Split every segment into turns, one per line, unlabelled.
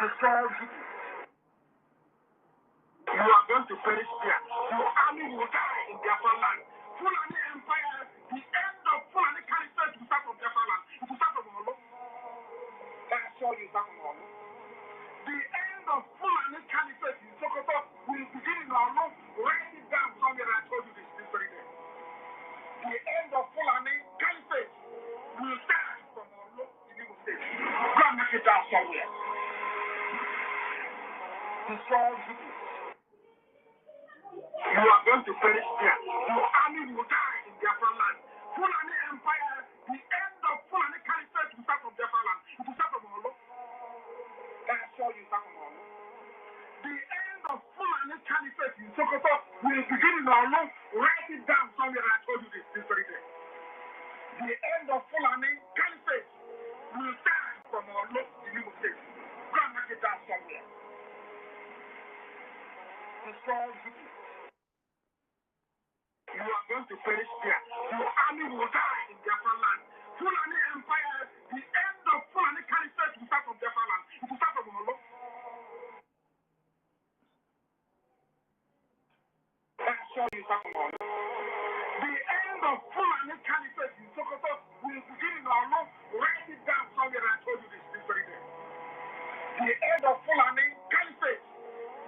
destroy you. You are going to perish there. Your army will die in Biafra land. Fulani Empire, the end of Fulani Caliphate will start from Biafra land. It will start from Olo. I assure you, start from Olo. The end of Fulani Caliphate in Sokoto will begin in Olo. Write it down somewhere. I told you this very day. The end of Fulani Caliphate will start from Olo in Imo State. Go and make it down somewhere. Destroy people. You are going to perish there. Your army will die in Biafra land. Fulani Empire, the end of Fulani Caliphate will start from Biafra land. It will start from Olo. I assure you, start from Olo. The end of Fulani Caliphate in Sokoto will begin in Olo. Write it down somewhere. I told you this very day. The end of Fulani Caliphate will start from Olo in Imo State. Go and make it down somewhere. Destroy people. You are going to perish there. Your army will die in Biafra land. Fulani Empire, the end of Fulani Caliphate will start from Biafra land. It will start from Olo. I assure you, start from Olo. The end of Fulani Caliphate in Sokoto will begin in Olo. Write it down somewhere. I told you this very day. The end of Fulani Caliphate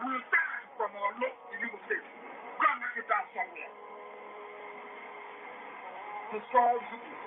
will start from Olo in Imo State. Go and make it down somewhere. Destroy people.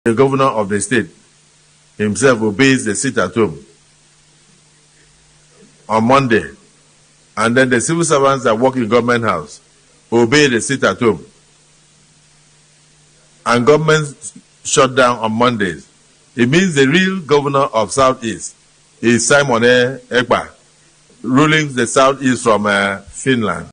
The governor of the state himself obeys the sit at home on Monday, and then the civil servants that work in government house obey the sit at home, and government shut down on Mondays. It means the real governor of Southeast is Simon Ekpa, ruling the Southeast from Finland.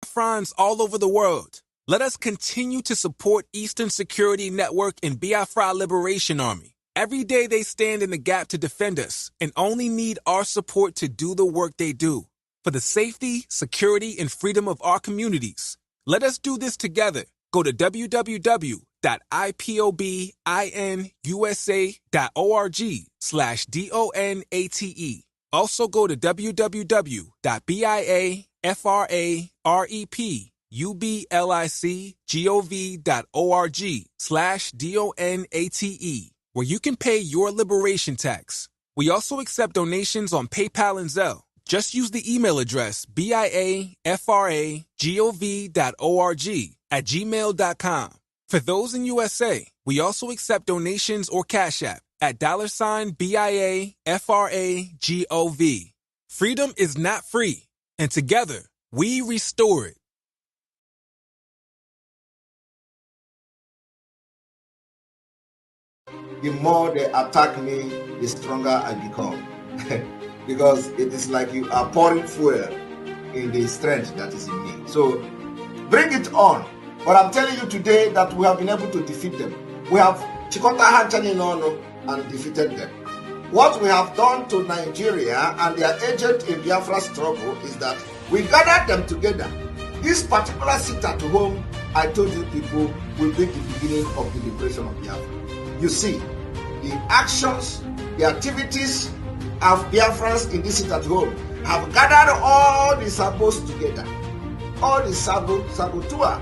Friends all over the world, let us continue to support Eastern Security Network and BIAFRA Liberation Army. Every day they stand in the gap to defend us and only need our support to do the work they do. For the safety, security, and freedom of our communities. Let us do this together. Go to www.ipobinUSA.org/DONATE. Also go to www.biafrarepublicgov.org/DONATE, where you can pay your liberation tax. We also accept donations on PayPal and Zelle. Just use the email address biafragov.org@gmail.com. For those in USA, we also accept donations or Cash App at $BIAFRAGOV. Freedom is not free, and together, we restore it.
The more they attack me, the stronger I become. Because it is like you are pouring fuel in the strength that is in me. So bring it on. But I'm telling you today that we have been able to defeat them. We have Chikota Hanchani Nono and defeated them. What we have done to Nigeria and their agent in Biafra struggle is that we gathered them together. This particular sit at home, I told you people, will be the beginning of the liberation of Biafra. You see, the actions, the activities of Biafrans in this sit at home have gathered all the sabos together, all the saboteur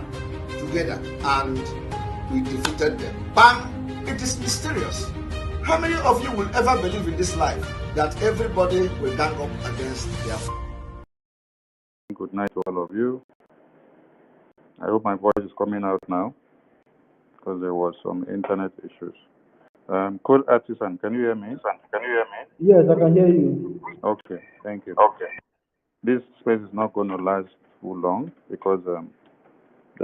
together, and we defeated them. Bam! It is mysterious. How many of you will ever believe in this life that everybody will gang up against Biafra?
Good night to all of you. I hope my voice is coming out now because there was some internet issues. Cool Artisan, can you hear me?
Yes, I can hear you.
Okay, thank you. Okay. This space is not going to last too long because there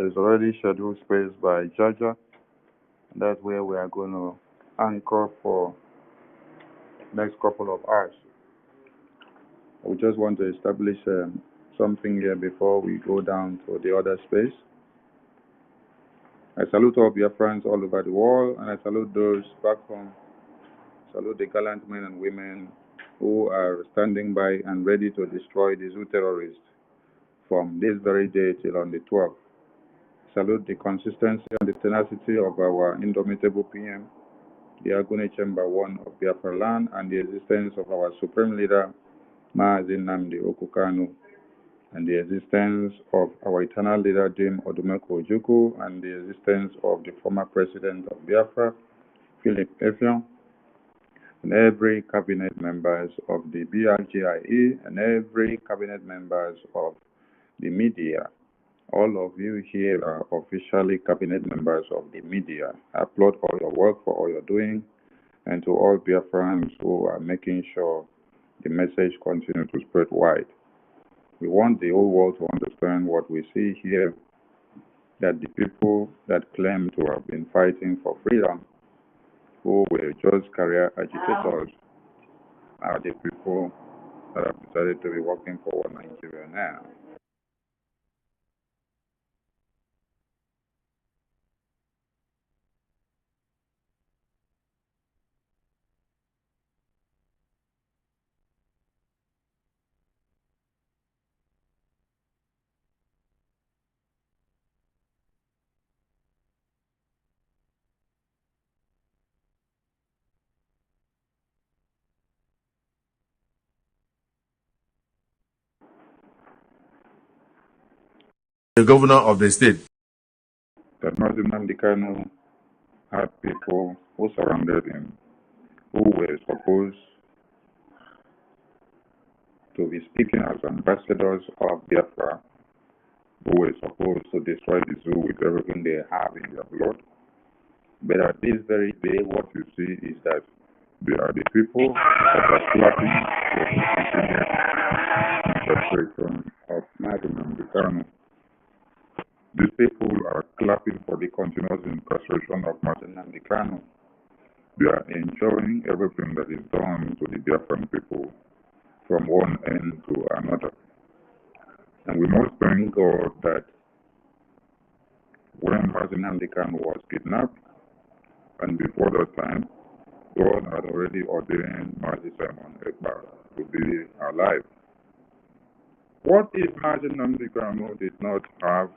is already scheduled space by Jaja. That's where we are going to anchor for next couple of hours. We just want to establish something here before we go down to the other space. I salute all your friends all over the world, and I salute those back home. Salute the gallant men and women who are standing by and ready to destroy the zoo terrorists from this very day till on the 12th. Salute the consistency and the tenacity of our indomitable PM, the Agune Chamber 1 of Biafra land, and the existence of our supreme leader, Maazị Nnamdi Okukanu, and the existence of our eternal leader, Jim Odumeko Ojukwu, and the existence of the former president of Biafra, Philip Effiong, and every cabinet members of the BRGIE, and every cabinet members of the media. All of you here are officially cabinet members of the media. I applaud all your work for all you're doing, and to all Biafrans who are making sure the message continues to spread wide. We want the whole world to understand what we see here, that the people that claim to have been fighting for freedom, who were just career agitators, are the people that have decided to be working for one Nigeria now.
the governor of the state.
That Nnamdi Kanu had people who surrounded him who were supposed to be speaking as ambassadors of Biafra, who were supposed to destroy the zoo with everything they have in their blood. But at this very day, what you see is that they are the people that are clapping for the continued incarceration of Nnamdi Kanu. These people are clapping for the continuous incarceration of Nnamdi Kanu. They are enjoying everything that is done to the Biafran people from one end to another. And we must thank God that when Nnamdi Kanu was kidnapped, and before that time, God had already ordained Mazi Simon Ekpa to be alive. What if Nnamdi Kanu did not have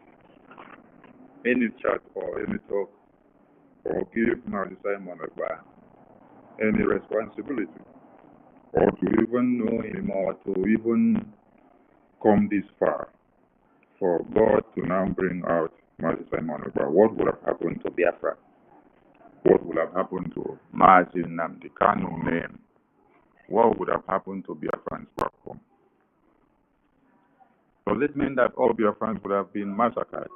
any chat or any talk or give Mazi Simon Ekpa any responsibility, or to even know him, or to even come this far for God to now bring out Mazi Simon Ekpa? What would have happened to Biafra? What would have happened to Mazi Nnamdi Kanu name? What would have happened to Biafrans back home? Does it mean that all Biafrans would have been massacred?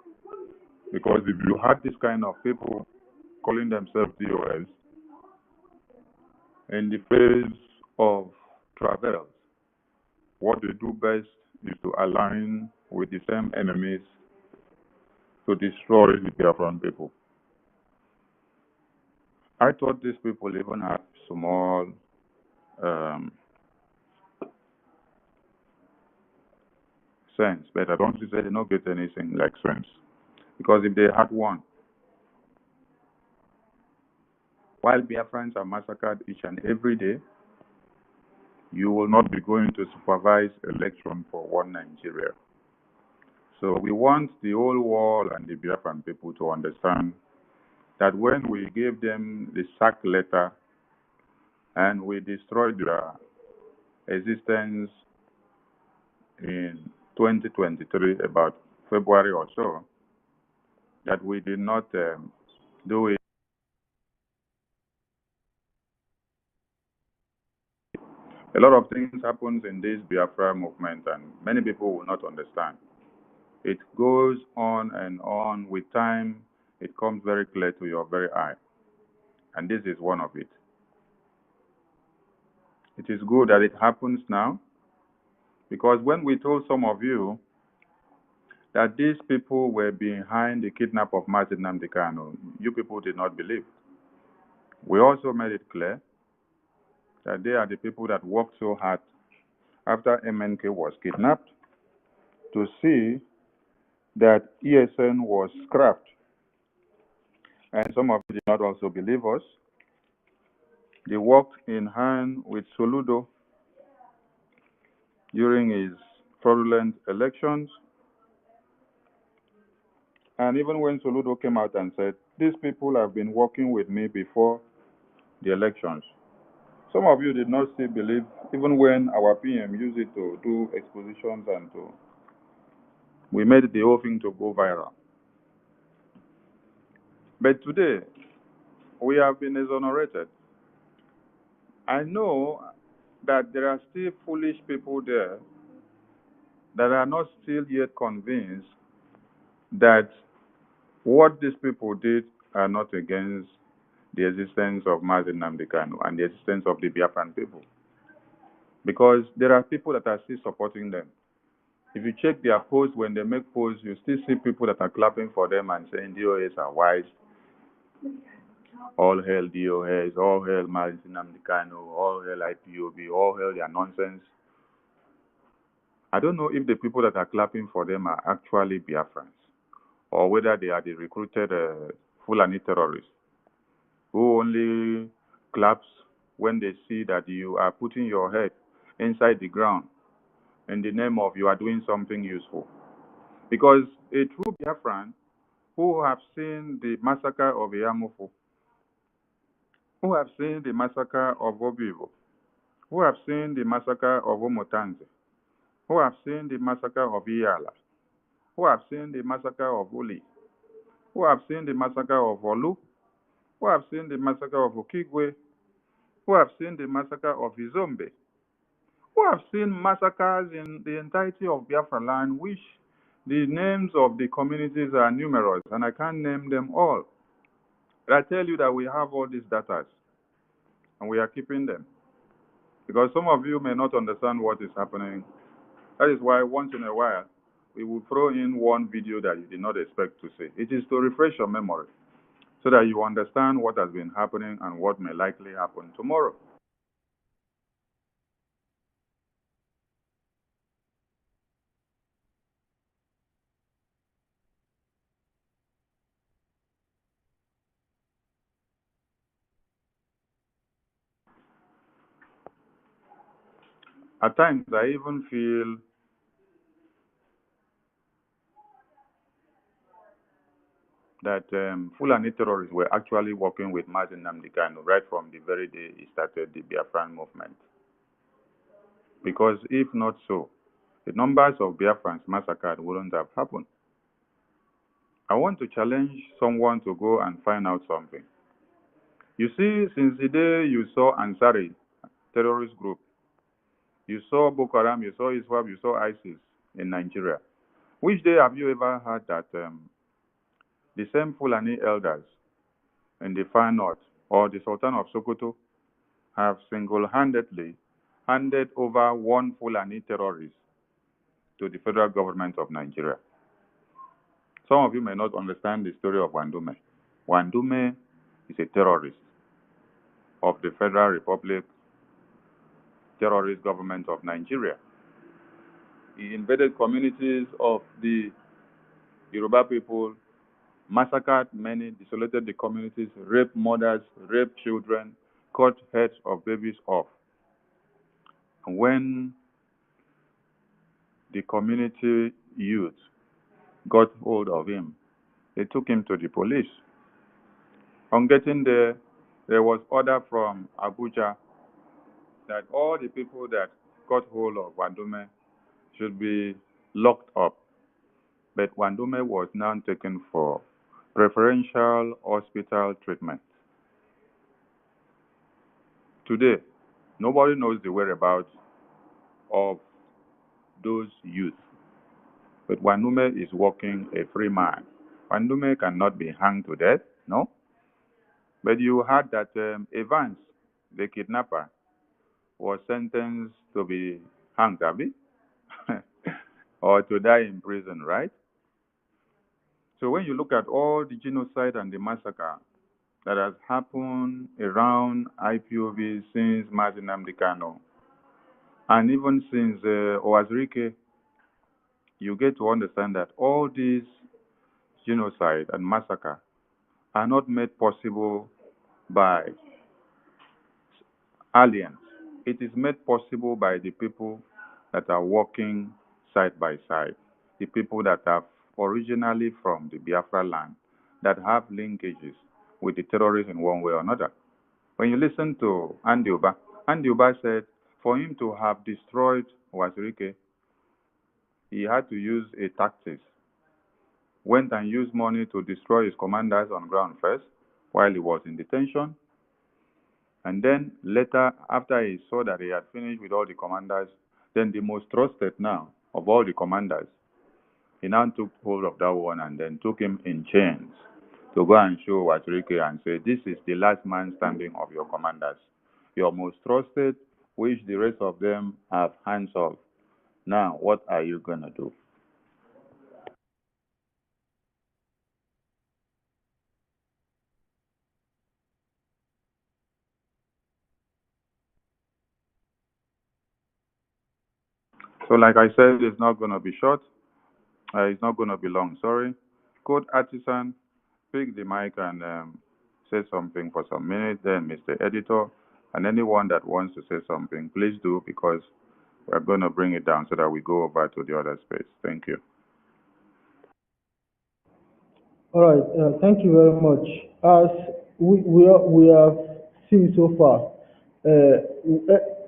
Because if you had this kind of people calling themselves DOS in the face of travails, what they do best is to align with the same enemies to destroy the Biafran people. I thought these people even have small sense, but I don't see they don't get anything like sense. Because if they had one, while Biafrans are massacred each and every day, you will not be going to supervise election for one Nigeria. So we want the whole world and the Biafran people to understand that when we gave them the sack letter and we destroyed their existence in 2023, about February or so, that we did not do it. A lot of things happens in this Biafra movement, and many people will not understand. It goes on and on. With time, it comes very clear to your very eye. And this is one of it. It is good that it happens now, because when we told some of you that these people were behind the kidnap of Mazi Nnamdi Kanu, you people did not believe. We also made it clear that they are the people that worked so hard after MNK was kidnapped to see that ESN was scrapped. And some of you did not also believe us. They worked in hand with Soludo during his fraudulent elections. And even when Soludo came out and said, these people have been working with me before the elections, some of you did not still believe, even when our PM used it to do expositions and we made the whole thing to go viral. But today, we have been exonerated. I know that there are still foolish people there that are not still yet convinced that what these people did are not against the existence of Mazi Nnamdi Kanu and the existence of the Biafran people. Because there are people that are still supporting them. If you check their posts, when they make posts, you still see people that are clapping for them and saying DOS are wise. All hail DOS, all hail Mazi Nnamdi Kanu, all hail Ipob, all hail their nonsense. I don't know if the people that are clapping for them are actually Biafrans, or whether they are the recruited Fulani terrorists who only claps when they see that you are putting your head inside the ground in the name of you are doing something useful. Because a true Biafran who have seen the massacre of Yamufu, who have seen the massacre of Obibo, who have seen the massacre of Omotanze, who have seen the massacre of Iyala, who have seen the massacre of Uli, who have seen the massacre of Olu, who have seen the massacre of Okigwe, who have seen the massacre of Izombe, who have seen massacres in the entirety of Biafra land, which the names of the communities are numerous, and I can't name them all. But I tell you that we have all these data, and we are keeping them. Because some of you may not understand what is happening. That is why once in a while, we will throw in one video that you did not expect to see. It is to refresh your memory so that you understand what has been happening and what may likely happen tomorrow. At times, I even feel that Fulani terrorists were actually working with Martin Nnamdi Kanu right from the very day he started the Biafran movement. Because if not so, the numbers of Biafrans massacred wouldn't have happened. I want to challenge someone to go and find out something. You see, since the day you saw Ansari, terrorist group, you saw Boko Haram, you saw Iswap, you saw ISIS in Nigeria, which day have you ever heard that the same Fulani elders in the far north or the Sultan of Sokoto have single-handedly handed over one Fulani terrorist to the federal government of Nigeria? Some of you may not understand the story of Wandume. Wandume is a terrorist of the Federal Republic terrorist government of Nigeria. He invaded communities of the Yoruba people, massacred many, desolated the communities, raped mothers, raped children, cut heads of babies off. And when the community youth got hold of him, they took him to the police. On getting there, there was order from Abuja that all the people that got hold of Wandume should be locked up. But Wandume was now taken for preferential hospital treatment. Today, nobody knows the whereabouts of those youth. But Wandume is walking a free man. Wandume cannot be hanged to death, no? But you heard that Evans, the kidnapper, was sentenced to be hanged, Abi? Or to die in prison, right? So when you look at all the genocide and the massacre that has happened around Ipob since Martin Nnamdi Kanu, and even since Owazirike, you get to understand that all these genocide and massacre are not made possible by aliens. It is made possible by the people that are working side by side, the people that are originally from the Biafra land, that have linkages with the terrorists in one way or another. When you listen to Andy Uba said for him to have destroyed Owazirike, he had to use a tactic. Went and used money to destroy his commanders on ground first while he was in detention. And then later, after he saw that he had finished with all the commanders, then the most trusted now of all the commanders, he now took hold of that one and then took him in chains to go and show Owazirike and say, this is the last man standing of your commanders. Your most trusted, which the rest of them have hands off. Now, what are you going to do? So like I said, it's not going to be short. It's not going to be long, sorry. Code Artisan, pick the mic and say something for some minutes. Then Mr. Editor and anyone that wants to say something, please do, because we're going to bring it down so that we go over to the other space. Thank you.
All right, thank you very much. As we have seen so far,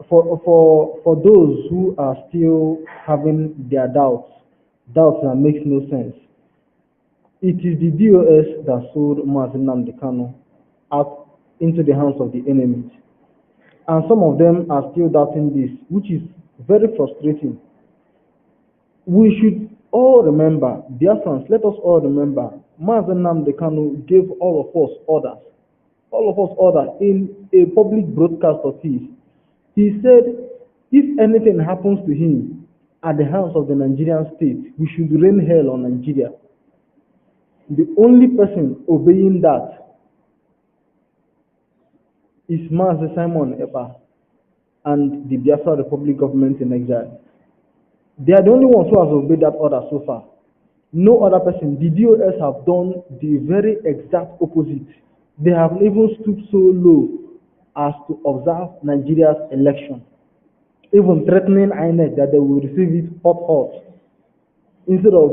for those who are still having their doubts, Doubts that makes no sense. It is the DOS that sold Mazi Nnamdi Kanu out into the hands of the enemies. And some of them are still doubting this, which is very frustrating. We should all remember, dear friends, let us all remember, Mazi Nnamdi Kanu gave all of us orders in a public broadcast of his. He said, if anything happens to him at the hands of the Nigerian state, we should rain hell on Nigeria. The only person obeying that is Mazi Simon Ekpa and the Biafra Republic government in exile. They are the only ones who have obeyed that order so far. No other person. The DOS have done the very exact opposite. They have even stooped so low as to observe Nigeria's election, even threatening INEC that they will receive it hot, instead of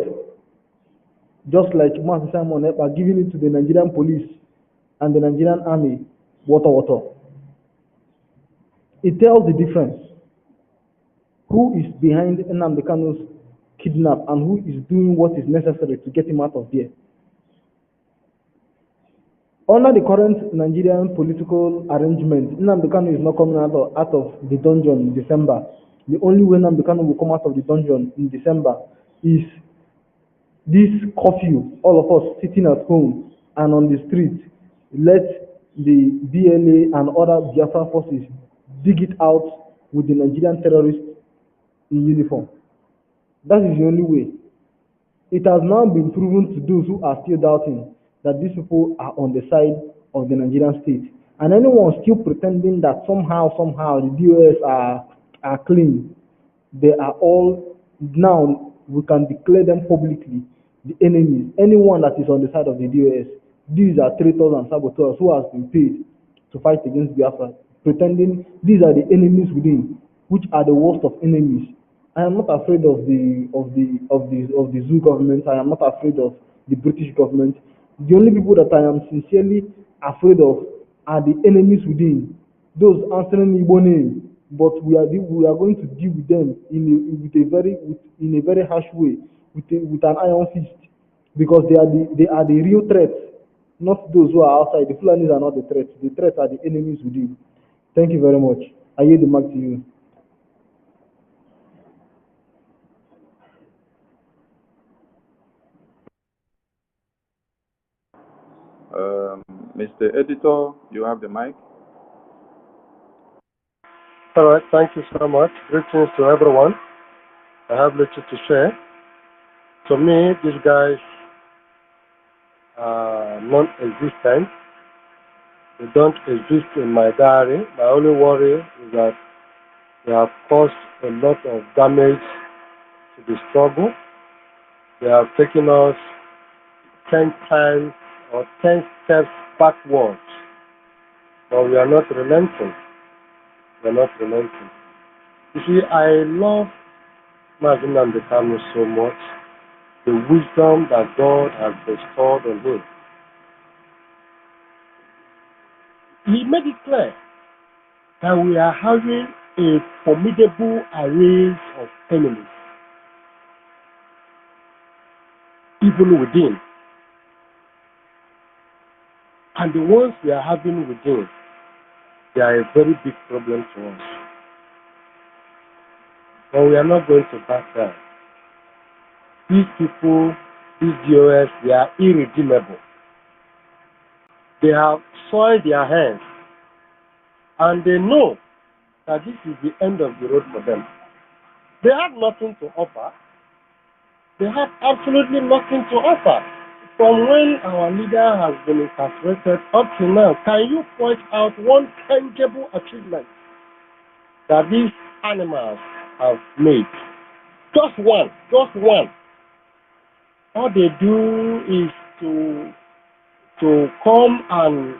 just like Master Simon Ekpa giving it to the Nigerian police and the Nigerian army, water. It tells the difference. Who is behind Nnamdi Kanu's kidnap and who is doing what is necessary to get him out of there. Under the current Nigerian political arrangement, Nnamdi Kanu is not coming out of the dungeon in December. The only way Nnamdi Kanu will come out of the dungeon in December is this curfew, all of us sitting at home and on the street. Let the BLA and other Biafra forces dig it out with the Nigerian terrorists in uniform. That is the only way. It has now been proven to those who are still doubting that these people are on the side of the Nigerian state. And anyone still pretending that somehow the DOS are clean, they are all, now we can declare them publicly the enemies. Anyone that is on the side of the DOS, these are traitors and saboteurs who has been paid to fight against Biafra, pretending these are the enemies within, which are the worst of enemies. I am not afraid of the zoo government. I am not afraid of the British government. The only people that I am sincerely afraid of are the enemies within, those answering Igbo name. But we are going to deal with them in a very harsh way, with an iron fist, because they are the real threats, not those who are outside. The Fulanis are not the threats. The threats are the enemies within. Thank you very much. I yield the mic to you.
Mr. Editor, you have the mic.
All right, thank you so much. Greetings to everyone. I have little to share. To me, these guys are non-existent. They don't exist in my diary. My only worry is that they have caused a lot of damage to the struggle. They have taken us 10 times or 10 steps backwards. But we are not relenting. We are not relenting. You see, I love Mazi Nnamdi Kanu so much. The wisdom that God has bestowed on him. He made it clear that we are having a formidable array of enemies, even within. And the ones we are having within, they are a very big problem to us. But we are not going to back down. These people, these DOS, they are irredeemable. They have soiled their hands, and they know that this is the end of the road for them. They have nothing to offer. They have absolutely nothing to offer. From when our leader has been incarcerated up to now, can you point out one tangible achievement that these animals have made? Just one. All they do is to come and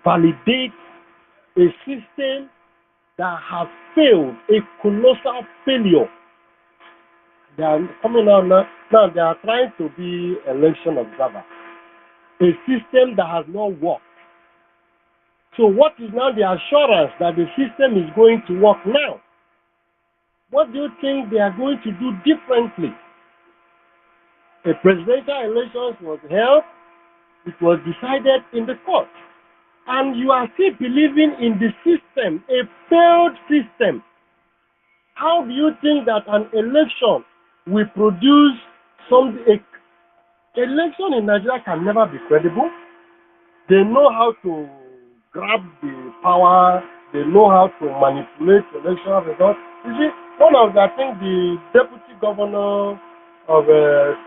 validate a system that has failed, a colossal failure. They are coming out now. Now they are trying to be election observers. A system that has not worked. So what is now the assurance that the system is going to work now? What do you think they are going to do differently? A presidential election was held. It was decided in the court. And you are still believing in the system, a failed system. How do you think that an election will produce something? Election in Nigeria can never be credible. They know how to grab the power. They know how to manipulate election results. You see, one of the, I think the deputy governor of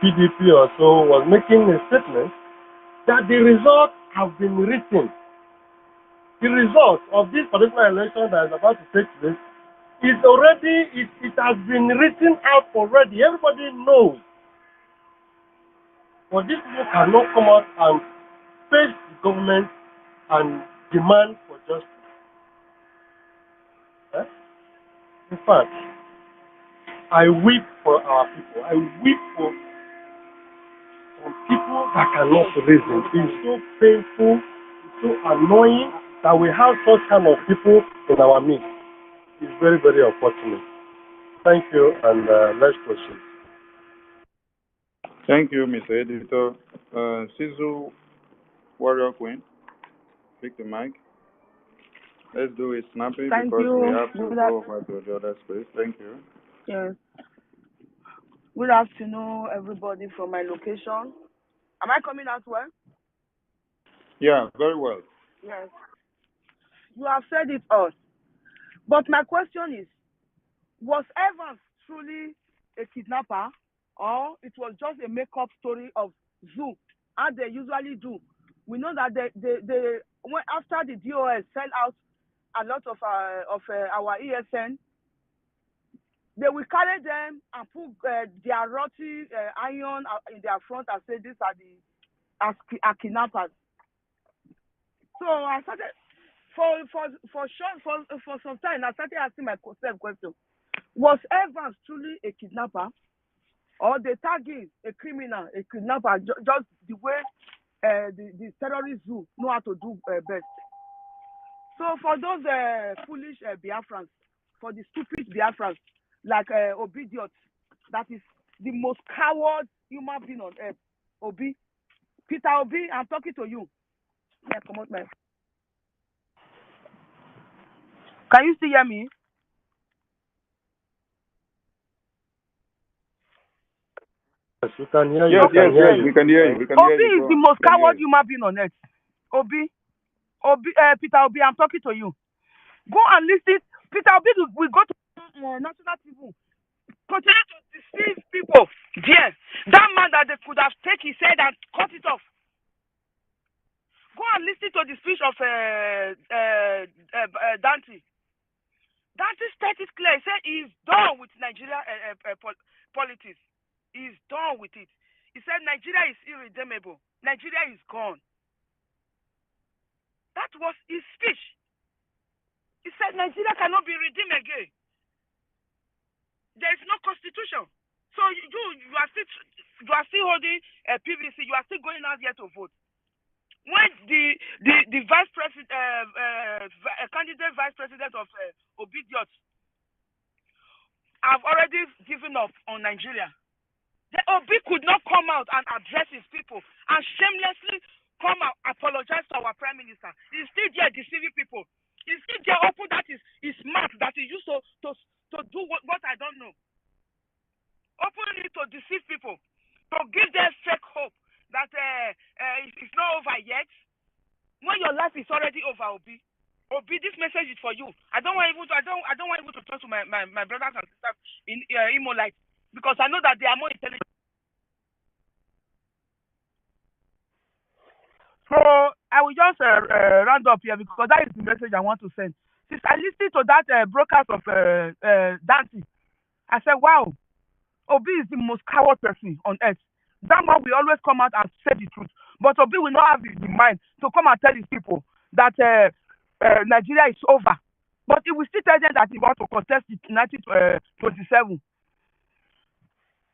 PDP or so was making a statement that the results have been written. The result of this particular election that is about to take place is already, it has been written out already. Everybody knows. But these people cannot come out and face the government and demand for justice. Eh? In fact, I weep for our people. I weep for people that cannot reason. It's so painful, it's so annoying that we have such kind of people in our midst. It's very, very unfortunate. Thank you, and let's proceed.
Thank you, Mr. Editor. Sizu, Warrior Queen, take the mic. Let's do it snappy because we have to go over to the other space. Thank you.
Yes. Good afternoon, everybody from my location. Am I coming out well?
Yeah, very well.
Yes. You have said it all. But my question is, was Evans truly a kidnapper, or it was just a make-up story of Zoo, as they usually do? We know that they when after the DOS sell out a lot of our ESN, they will carry them and put their rotty iron in their front and say these are the kidnappers. So I started for some time. I started asking myself question: was Evans truly a kidnapper, or they tag him a criminal, a kidnapper, just the way the terrorist Zoo know how to do best? So for those foolish Biafrans, for the stupid Biafrans like Obidiot, that is the most coward human being on earth, Obi, Peter Obi, I'm talking to you. Yeah, come on, man. Can you still hear me?
Yes, we can hear you.
Yes, we can hear you.
Obi is the most coward human being on earth. Obi, Peter Obi, I'm talking to you. Go and listen. Peter Obi will go to national TV. Continue to deceive people. Yes, that man that they could have taken his head and cut it off. Go and listen to the speech of Dante. Dante stated it clear. He said he's done with Nigeria politics. He's done with it. He said Nigeria is irredeemable. Nigeria is gone. That was his speech. He said Nigeria cannot be redeemed again. There is no constitution. So you are still holding PVC. You are still going out here to vote. When the vice president, candidate vice president of Obidiot have already given up on Nigeria, the Obi could not come out and address his people and shamelessly come out apologize to our prime minister. He's still there deceiving people. He's still there open that his mouth that he used to do what I don't know. Openly to deceive people, to give them fake hope that it's not over yet. When your life is already over, Obi, this message is for you. I don't want even to talk to my brothers and sisters in Imolite, because I know that they are more intelligent. So I will just round up here, because that is the message I want to send. Since I listened to that broadcast of Dante, I said, wow, Obi is the most coward person on earth. That man will always come out and say the truth. But Obi will not have the mind to come and tell his people that Nigeria is over. But he will still tell them that he wants to contest it in 1927.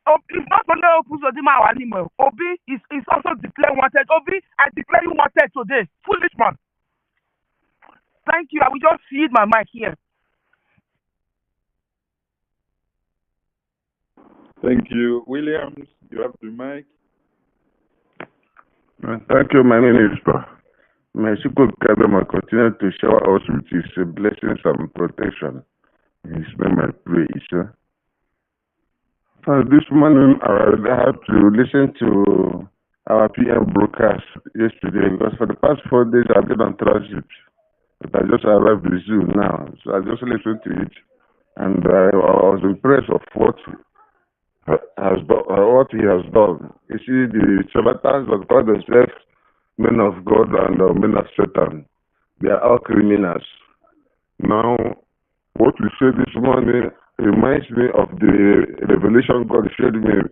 It's not only Opuzodima anymore. Obi is also declared wanted. Obi, I declare you wanted today. Foolish man. Thank you. I will just feed my mic here.
Thank you. Williams, you have the mic.
Thank you, my minister. May Shukul Kadama continue to shower us with his blessings and protection. In his name I pray, sir. So this morning I had to listen to our PM broadcast yesterday because for the past 4 days I've been on transit. But I just arrived in Zoo now. So I just listened to it and I was impressed of what he has done. You see, the charlatans that call themselves men of God and men of Satan, they are all criminals. Now, what we said this morning reminds me of the revelation God showed me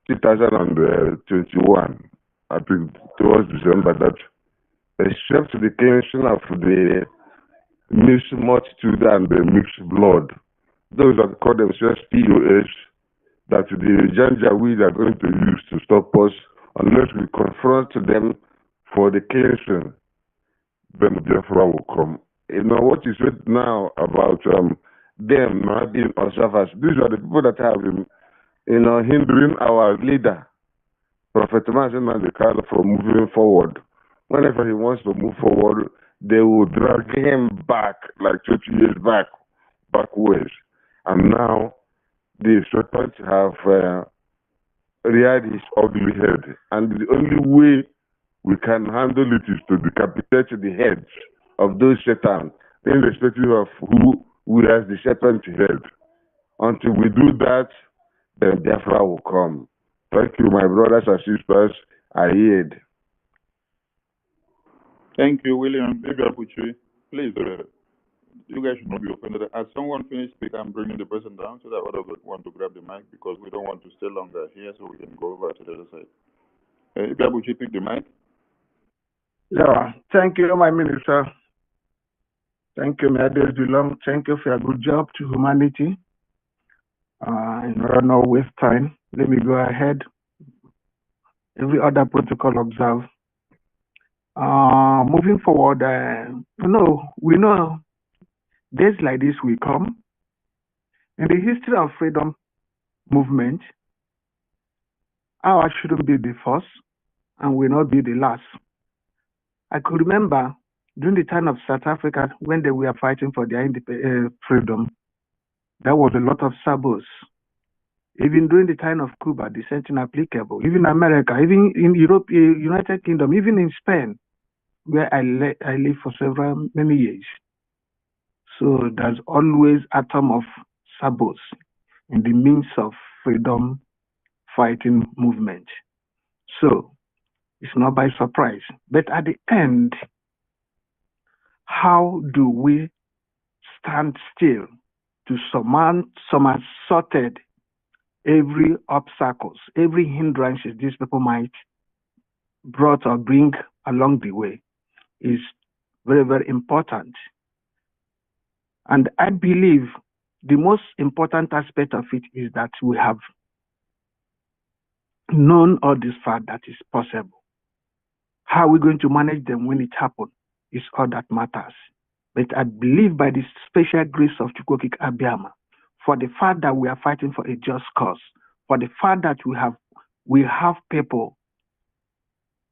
2021, I think towards December, that except the cleansing of the mixed multitude and the mixed blood, those that call themselves POS, that the Janjaweed are going to use to stop us unless we confront them for the cleansing, then BIAFRA will come. You know what you said now about them not being observers. These are the people that have been, hindering our leader, Prophet Mazin Mandekala, from moving forward. Whenever he wants to move forward, they will drag him back, like 20 years backwards. And now the serpents have reared his ugly head. And the only way we can handle it is to decapitate the heads of those Satan, irrespective of who wears the serpent head. Until we do that, then BIAFRA will come. Thank you, my brothers and sisters. I yield.
Thank you, William. Please, you guys should not be offended. As someone finished speaking, I'm bringing the person down so that others want to grab the mic because we don't want to stay longer here, so we can go over to the other side. Ibiabuchi, pick the mic.
Yeah, thank you, my minister. Thank you, may days belong. Thank you for your good job to humanity. In order not waste time, let me go ahead. Every other protocol observed. Moving forward, we know days like this will come. In the history of freedom movement, ours shouldn't be the first and will not be the last. I could remember during the time of South Africa when they were fighting for their freedom, there was a lot of saboteurs. Even during the time of Cuba, the same thing applicable. Even America, even in Europe, United Kingdom, even in Spain, where I lived for many years. So there's always atom of saboteurs in the means of freedom fighting movement. So it's not by surprise. But at the end, how do we stand still to sorted every obstacles, every hindrances these people might brought or bring along the way is very, very important. And I believe the most important aspect of it is that we have known all this fact that is possible. How are we going to manage them when it happens is all that matters. But I believe by the special grace of Chukwokik Abiyama, for the fact that we are fighting for a just cause, for the fact that we have people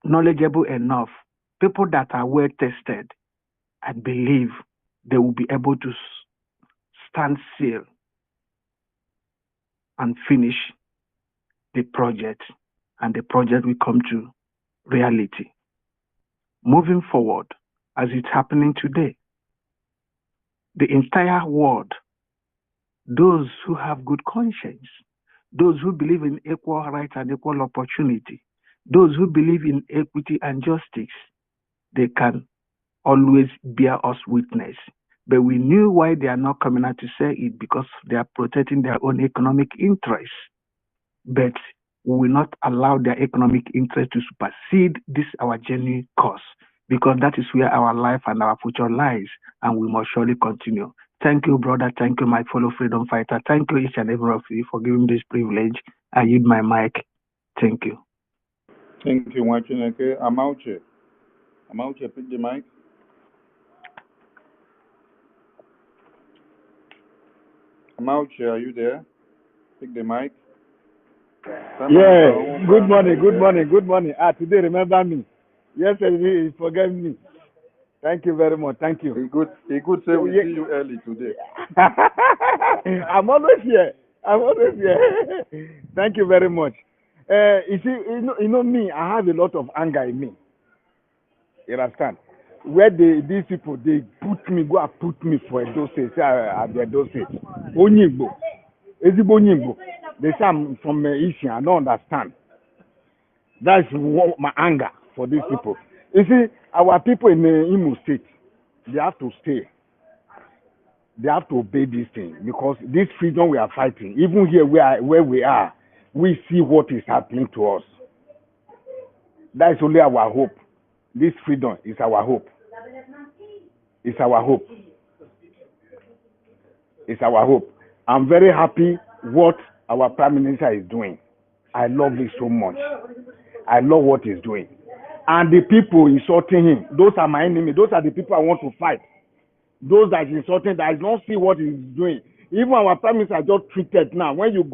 knowledgeable enough, people that are well tested, I believe they will be able to stand still and finish the project, and the project will come to reality. Moving forward, as it's happening today, the entire world, those who have good conscience, those who believe in equal rights and equal opportunity, those who believe in equity and justice, they can always bear us witness. But we knew why they are not coming out to say it, because they are protecting their own economic interests. But we will not allow their economic interest to supersede this our genuine cause, because that is where our life and our future lies, and we must surely continue. Thank you, brother. Thank you, my fellow freedom fighter. Thank you, each and every one of you, for giving me this privilege. I yield my mic. Thank you.
Thank you, Wachineke. Amauche. Amauche, pick the mic. Amauche, are you there? Pick the mic.
Yeah, good morning, good morning, good morning. Today remember me. Yesterday you forget me. Thank you very much. Thank you.
He could say we see you early today.
I'm always here. I'm always here. Thank you very much. You see, you know me. I have a lot of anger in me. You understand? Where these people they put me, go and put me for a dosage. Say I be a dosage. Onyigbo, Ezigbo Onyigbo. They say I'm from Isian. I don't understand. That's my anger for these people. You see, our people in Imo State, they have to stay. They have to obey this thing because this freedom we are fighting, even here where we are, we see what is happening to us. That is only our hope. This freedom is our hope. It's our hope. It's our hope. I'm very happy what our Prime Minister is doing. I love it so much. I love what he's doing. And the people insulting him, those are my enemies. Those are the people I want to fight. Those that is insulting, that I don't see what he's doing. Even our Prime Minister just tweeted now. When you he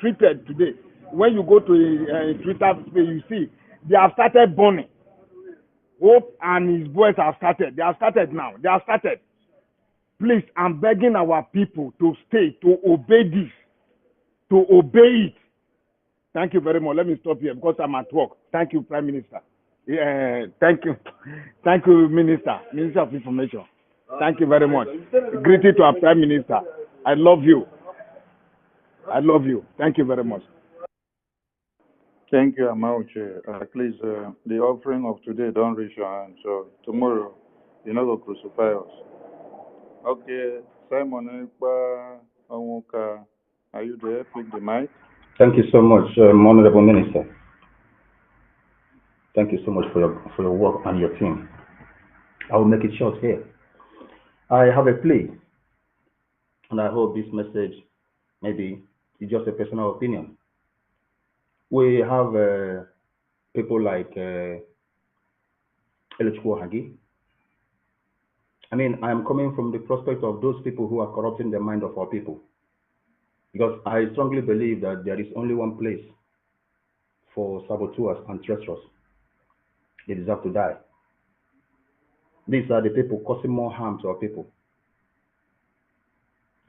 tweeted today. When you go to a Twitter space, you see they have started burning. Hope and his boys have started. They have started now. They have started. Please, I'm begging our people to stay, to obey this, to obey it. Thank you very much. Let me stop here because I'm at work. Thank you, Prime Minister. Thank you. Thank you, Minister of Information. Thank you very much. Greeting to our Prime Minister. I love you. I love you. Thank you very much.
Thank you, Amauche. Please, the offering of today don't reach your hand, so tomorrow you're not going to crucify us. Okay, Simon Onwuka, are you there? Click the mic.
Thank you so much, Honorable Minister. Thank you so much for your work and your team. I will make it short here. I have a plea, and I hope this message maybe is just a personal opinion. We have people like Elechukwu Hagi. I mean, I am coming from the prospect of those people who are corrupting the mind of our people. Because I strongly believe that there is only one place for saboteurs and treacherous. They deserve to die. These are the people causing more harm to our people.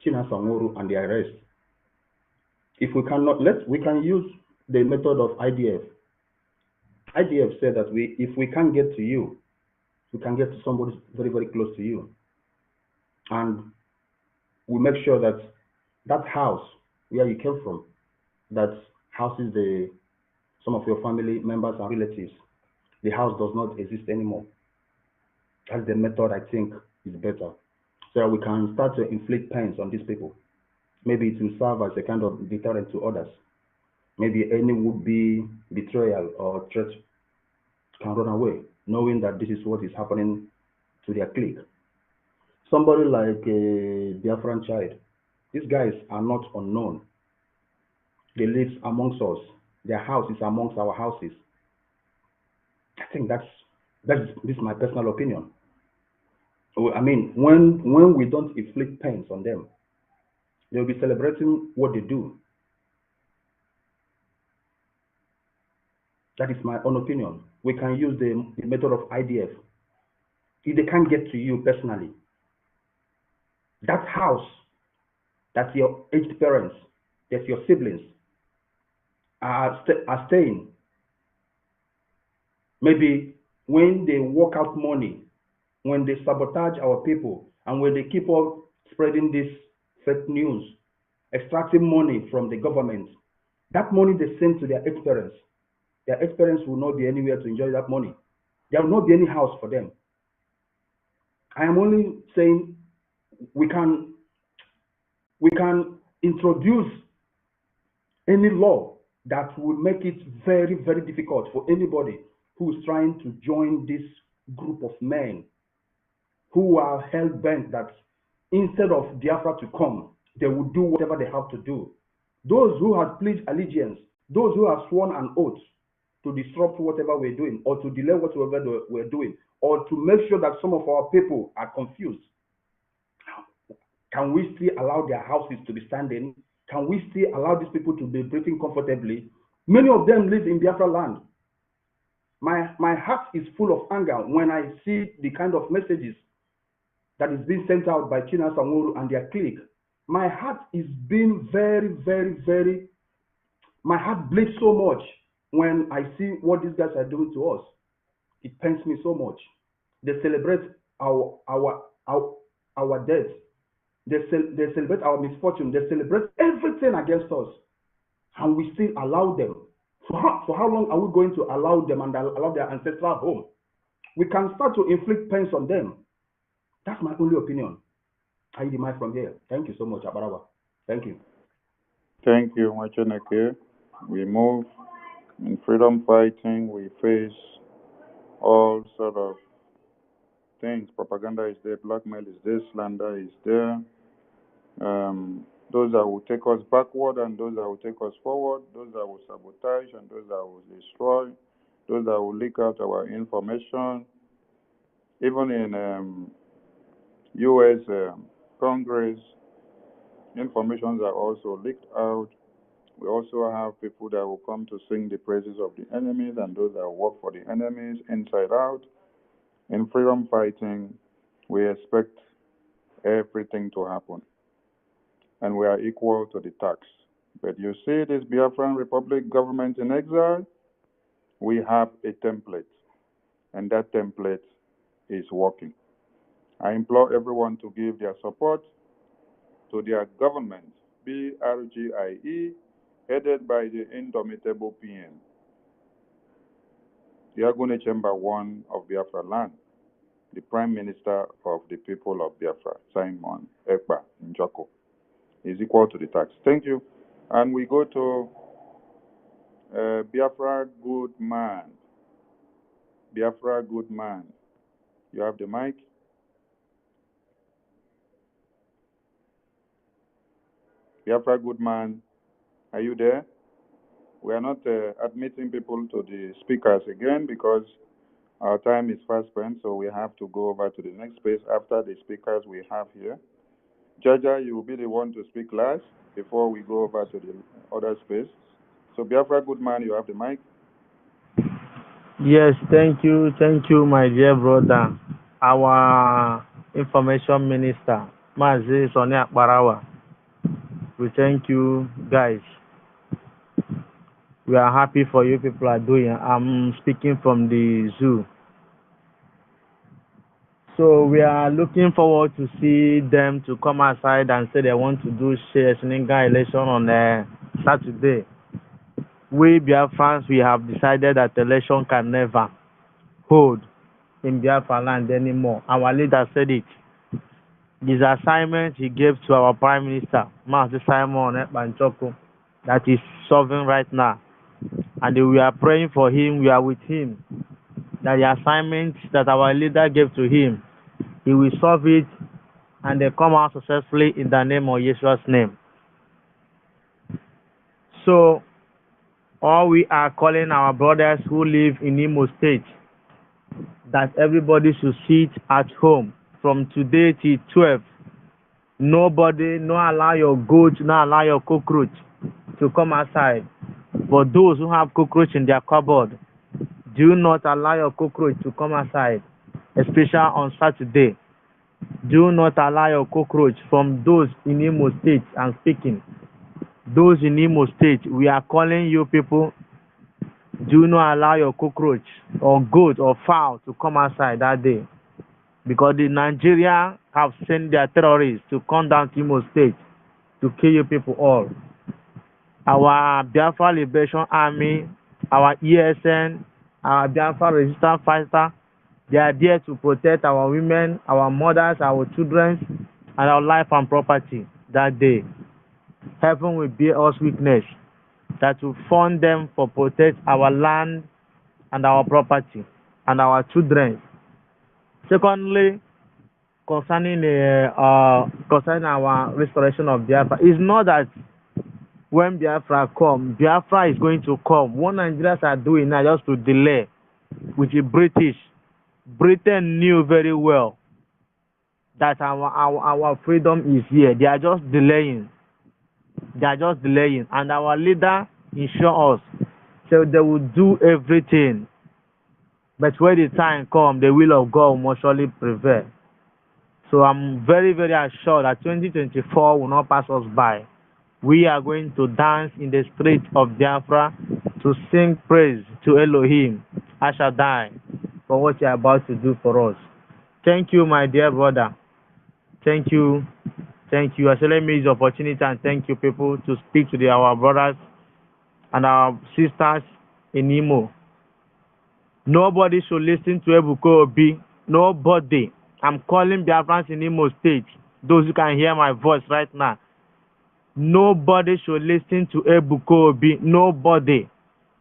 China Sanworu and the rest. If we cannot, we can use the method of IDF. IDF said that if we can't get to you, we can get to somebody very, very close to you. And we make sure that that house where you came from, that houses some of your family members and relatives, the house does not exist anymore. That's the method I think is better. So that we can start to inflict pains on these people. Maybe it will serve as a kind of deterrent to others. Maybe any would-be betrayal or threat can run away, knowing that this is what is happening to their clique. Somebody like a Biafran child, these guys are not unknown. They live amongst us. Their house is amongst our houses. I think this is my personal opinion. I mean, when we don't inflict pains on them, they'll be celebrating what they do. That is my own opinion. We can use the method of IDF. If they can't get to you personally, that house, that your aged parents, that your siblings are staying. Maybe when they work out money, when they sabotage our people, and when they keep on spreading this fake news, extracting money from the government, that money they send to their aged parents will not be anywhere to enjoy that money. There will not be any house for them. I am only saying we can introduce any law that will make it very, very difficult for anybody who is trying to join this group of men who are hell-bent that instead of Biafra to come, they will do whatever they have to do. Those who have pledged allegiance, those who have sworn an oath to disrupt whatever we're doing, or to delay whatever we're doing, or to make sure that some of our people are confused. Can we still allow their houses to be standing? Can we still allow these people to be breathing comfortably? Many of them live in Biafra land. My heart is full of anger when I see the kind of messages that is being sent out by China Sanworu and their clique. My heart is being very, very, very, my heart bleeds so much when I see what these guys are doing to us. It pains me so much. They celebrate our death. They celebrate our misfortune. They celebrate everything against us. And we still allow them. For how long are we going to allow them and allow their ancestral home? We can start to inflict pains on them. That's my only opinion. I demand from here. Thank you so much, Abarawa. Thank you.
Thank you, Macheneke. We move in freedom fighting. We face all sort of things. Propaganda is there, blackmail is there, slander is there. Those that will take us backward and those that will take us forward, those that will sabotage and those that will destroy, those that will leak out our information. Even in U.S. Congress, informations are also leaked out. We also have people that will come to sing the praises of the enemies and those that work for the enemies inside out. In freedom fighting, we expect everything to happen. And we are equal to the tax. But you see this Biafran Republic government in exile, we have a template. And that template is working. I implore everyone to give their support to their government, BRGIE, headed by the indomitable PM, the Agune Chamber 1 of Biafra land, the Prime Minister of the people of Biafra, Simon Ekpa Njoko, is equal to the tax. Thank you. And we go to Biafra Good Man. Biafra Good Man. You have the mic. Biafra Good Man, are you there? We are not admitting people to the speakers again because our time is fast spent, so we have to go over to the next space after the speakers we have here. Jaja, you will be the one to speak last before we go over to the other space. So Biafra Good Man, you have the mic.
Yes, thank you, my dear brother, our information minister, Mazi Sonia Barawa. We thank you, guys. We are happy for you people are doing. I'm speaking from the zoo. So we are looking forward to see them to come outside and say they want to do Seninga election on Saturday. We Biafrans, we have decided that election can never hold in Biafra land anymore. Our leader said it. This assignment he gave to our Prime Minister, Master Simon Banchoko, that is solving right now. And we are praying for him, we are with him. That the assignment that our leader gave to him, he will solve it and they come out successfully in the name of Yeshua's name. So, all we are calling our brothers who live in Imo State, that everybody should sit at home from today till 12. Nobody, no allow your goat, no allow your cockroach to come outside. But those who have cockroach in their cupboard, do not allow your cockroach to come outside, especially on Saturday. Do not allow your cockroach from those in Imo State. I'm speaking. Those in Imo State, we are calling you people, do not allow your cockroach or goat or fowl to come outside that day. Because the Nigeria have sent their terrorists to come down to Imo State to kill you people all. Our Biafra Liberation Army, our ESN, our Biafra Resistance Fighter, they are there to protect our women, our mothers, our children, and our life and property that day. Heaven will bear us witness that will fund them for protect our land and our property and our children. Secondly, concerning our restoration of Biafra, it's not that when Biafra come, Biafra is going to come. What Nigerians are doing now just to delay with the British. Britain knew very well that our freedom is here. They are just delaying. They They are just delaying. And our leader ensure us, so they will do everything. But when the time comes, the will of God will surely prevail. So I'm very, very assured that 2024 will not pass us by. We are going to dance in the streets of Biafra to sing praise to Elohim, Ashadai, for what you are about to do for us. Thank you, my dear brother. Thank you. Thank you. So let me use the opportunity and thank you, people, to speak to our brothers and our sisters in Imo. Nobody should listen to Ebuka Obi. Nobody. I'm calling Biafrans in Imo State, those who can hear my voice right now. Nobody should listen to Ebuka Obi. Nobody.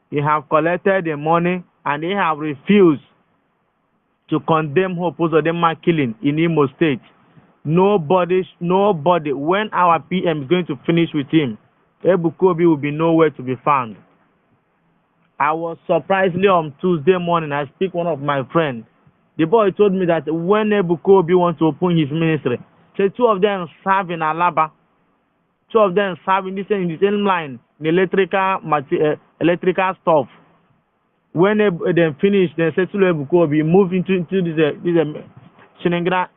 He have collected the money and he have refused to condemn Uzodinma killing in Imo State. Nobody. When our PM is going to finish with him, Ebuka Obi will be nowhere to be found. I was surprisingly on Tuesday morning, I speak one of my friends. The boy told me that when Ebuka Obi wants to open his ministry, say two of them serve in Alaba, two of them serve in the same line, in electrical stuff. When they finish, they say to Ebuka Obi move into this Shinengra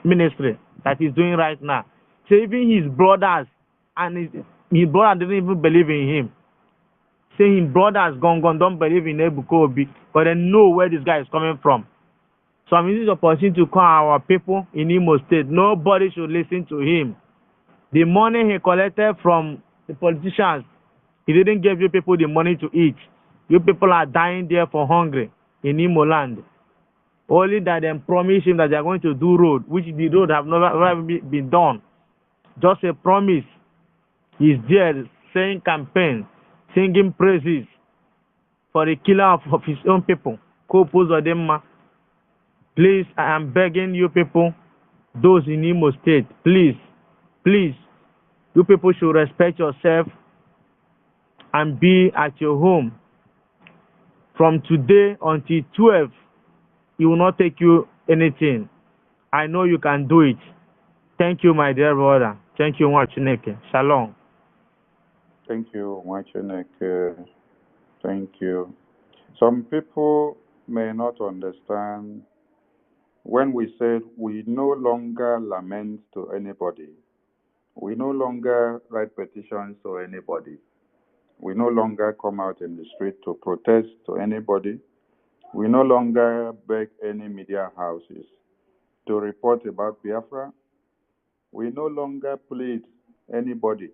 ministry that he's doing right now. So even his brothers and his brother didn't even believe in him. Saying his brothers gone, don't believe in Ebuka Obi, but they know where this guy is coming from. So I'm using this opportunity to call our people in Imo State. Nobody should listen to him. The money he collected from the politicians, he didn't give you people the money to eat. You people are dying there for hunger in Imo land. Only that they promise him that they are going to do road, which the road have never been done. Just a promise. He's there saying campaign, singing praises for the killer of his own people. Uzodinma. Please, I am begging you people, those in Imo State, please, you people should respect yourself and be at your home. From today until 12, it will not take you anything. I know you can do it. Thank you, my dear brother. Thank you, Mwachineke. Shalom.
Thank you, Mwachineke. Thank you. Some people may not understand when we said we no longer lament to anybody. We no longer write petitions to anybody. We no longer come out in the street to protest to anybody. We no longer beg any media houses to report about Biafra. We no longer plead anybody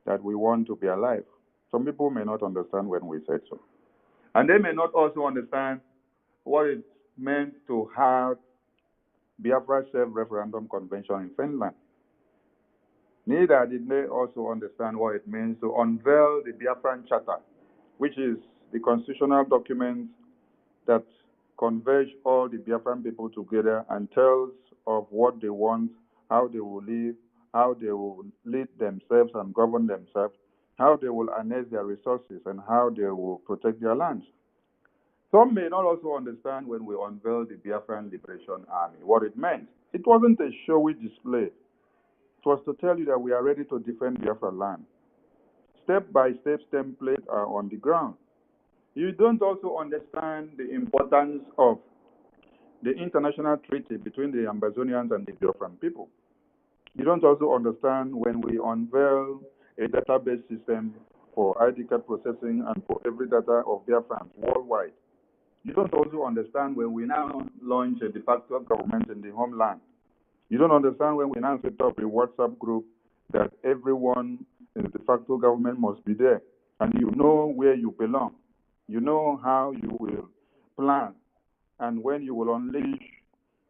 that we want to be alive. Some people may not understand when we said so. And they may not also understand what it meant to have Biafra self-referendum convention in Finland. Neither did they also understand what it means to unveil the Biafran Charter, which is the constitutional document that converge all the Biafran people together and tells of what they want, how they will live, how they will lead themselves and govern themselves, how they will harness their resources, and how they will protect their lands. Some may not also understand when we unveiled the Biafran Liberation Army, what it meant. It wasn't a showy display. It was to tell you that we are ready to defend Biafra land. Step-by-step templates are on the ground. You don't also understand the importance of the international treaty between the Amazonians and the Biafran people. You don't also understand when we unveil a database system for ID card processing and for every data of Biafrans worldwide. You don't also understand when we now launch a de facto government in the homeland. You don't understand when we now set up a WhatsApp group that everyone in the de facto government must be there. And you know where you belong. You know how you will plan and when you will unleash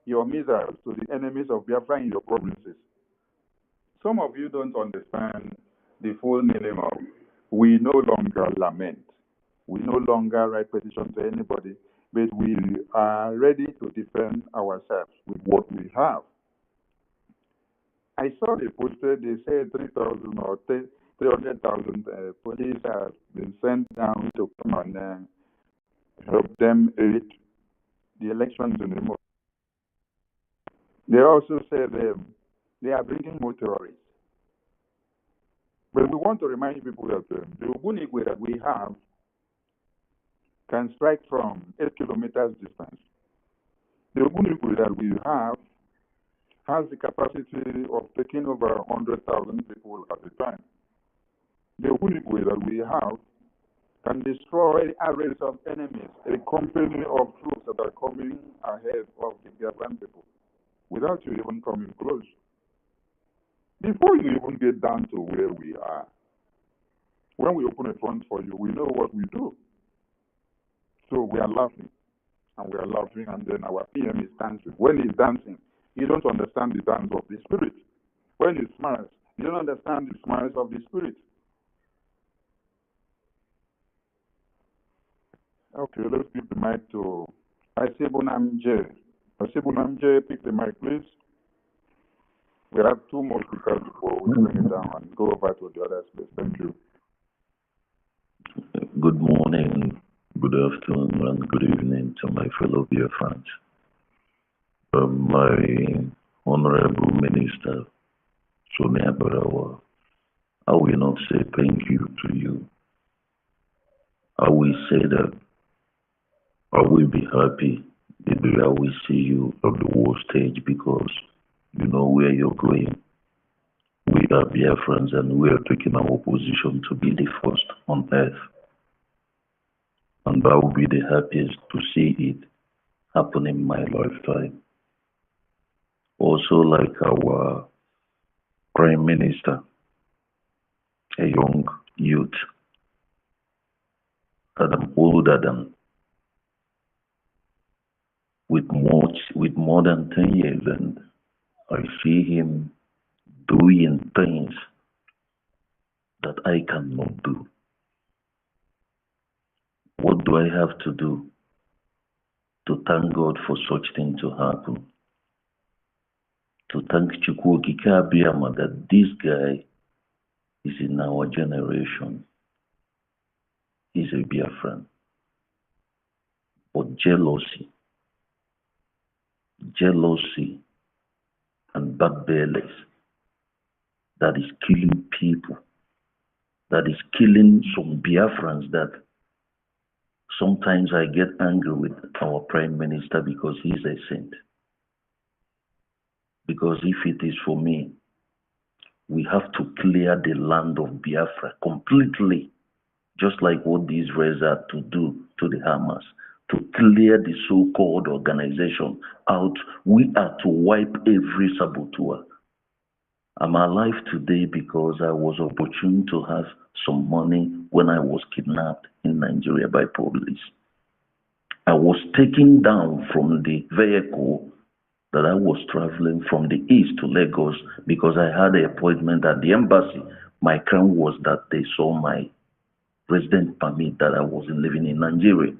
your missiles to the enemies of Biafra in your provinces. Some of you don't understand the full meaning of we no longer lament. We no longer write petitions to anybody, but we are ready to defend ourselves with what we have. I saw they posted, they said 3,000 or 300,000 police have been sent down to come and help them aid the elections in the month. They also said they are bringing more terrorists. But we want to remind people that the Ogunigwe that we have can strike from 8 kilometers distance. The Ogunigwe that we have has the capacity of taking over 100,000 people at a time. The Ogunigwe that we have can destroy arrays of enemies, a company of troops that are coming ahead of the Biafran people, without you even coming close. Before you even get down to where we are, when we open a front for you, we know what we do. So we are laughing, and then our PM is dancing. When he's dancing, you don't understand the dance of the spirit. When he smiles, you don't understand the smiles of the spirit. Okay, let's give the mic to Asibunam J. Asibunam J, pick the mic, please. We have 2 more speakers before we bring it down and go over to the other space. Thank you.
Good morning, good afternoon, and good evening to my fellow BIAFRANs. My Honorable Minister, Sonia Barawa, I will not say thank you to you. I will say that I will be happy the day I will see you on the world stage, because you know where you're going. We are BIAFRANs and we are taking our position to be the first on earth. And I will be the happiest to see it happen in my lifetime. Also, like our Prime Minister, a young youth that I'm older than, with more than 10 years, and I see him doing things that I cannot do. What do I have to do to thank God for such things to happen? To thank Chukwuokike Abiyama that this guy is in our generation. He's a Biafran. But jealousy and backbellies that is killing people, that is killing some Biafrans, that sometimes I get angry with our Prime Minister because he's a saint. Because if it is for me, we have to clear the land of Biafra completely, just like what the Israelis are to do to the Hamas, to clear the so-called organization out. We are to wipe every saboteur. I'm alive today because I was opportune to have some money when I was kidnapped in Nigeria by police. I was taken down from the vehicle that I was traveling from the east to Lagos because I had an appointment at the embassy. My crime was that they saw my resident permit that I wasn't living in Nigeria.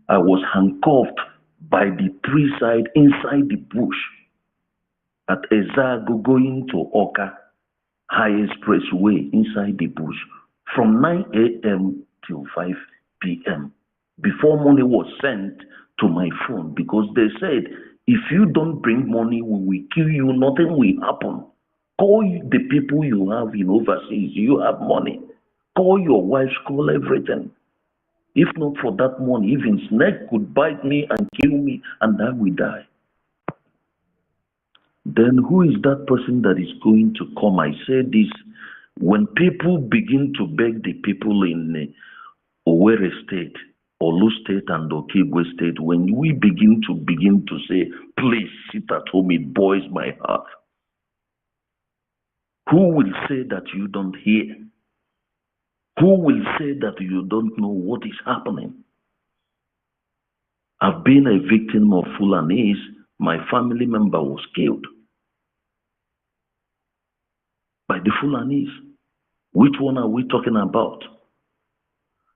I was handcuffed by the tree side inside the bush at Ezago going to Oka High Expressway inside the bush from 9 a.m. till 5 p.m. before money was sent to my phone, because they said, if you don't bring money, we will kill you, nothing will happen. Call the people you have in overseas, you have money. Call your wives, call everything. If not for that money, even snake could bite me and kill me, and I will die. Then who is that person that is going to come? I say this, when people begin to beg the people in Owerri State, Olu State and Okigwe State, when we begin to say, please sit at home, it boils my heart. Who will say that you don't hear? Who will say that you don't know what is happening? I've been a victim of Fulanese. My family member was killed by the Fulanese. Which one are we talking about?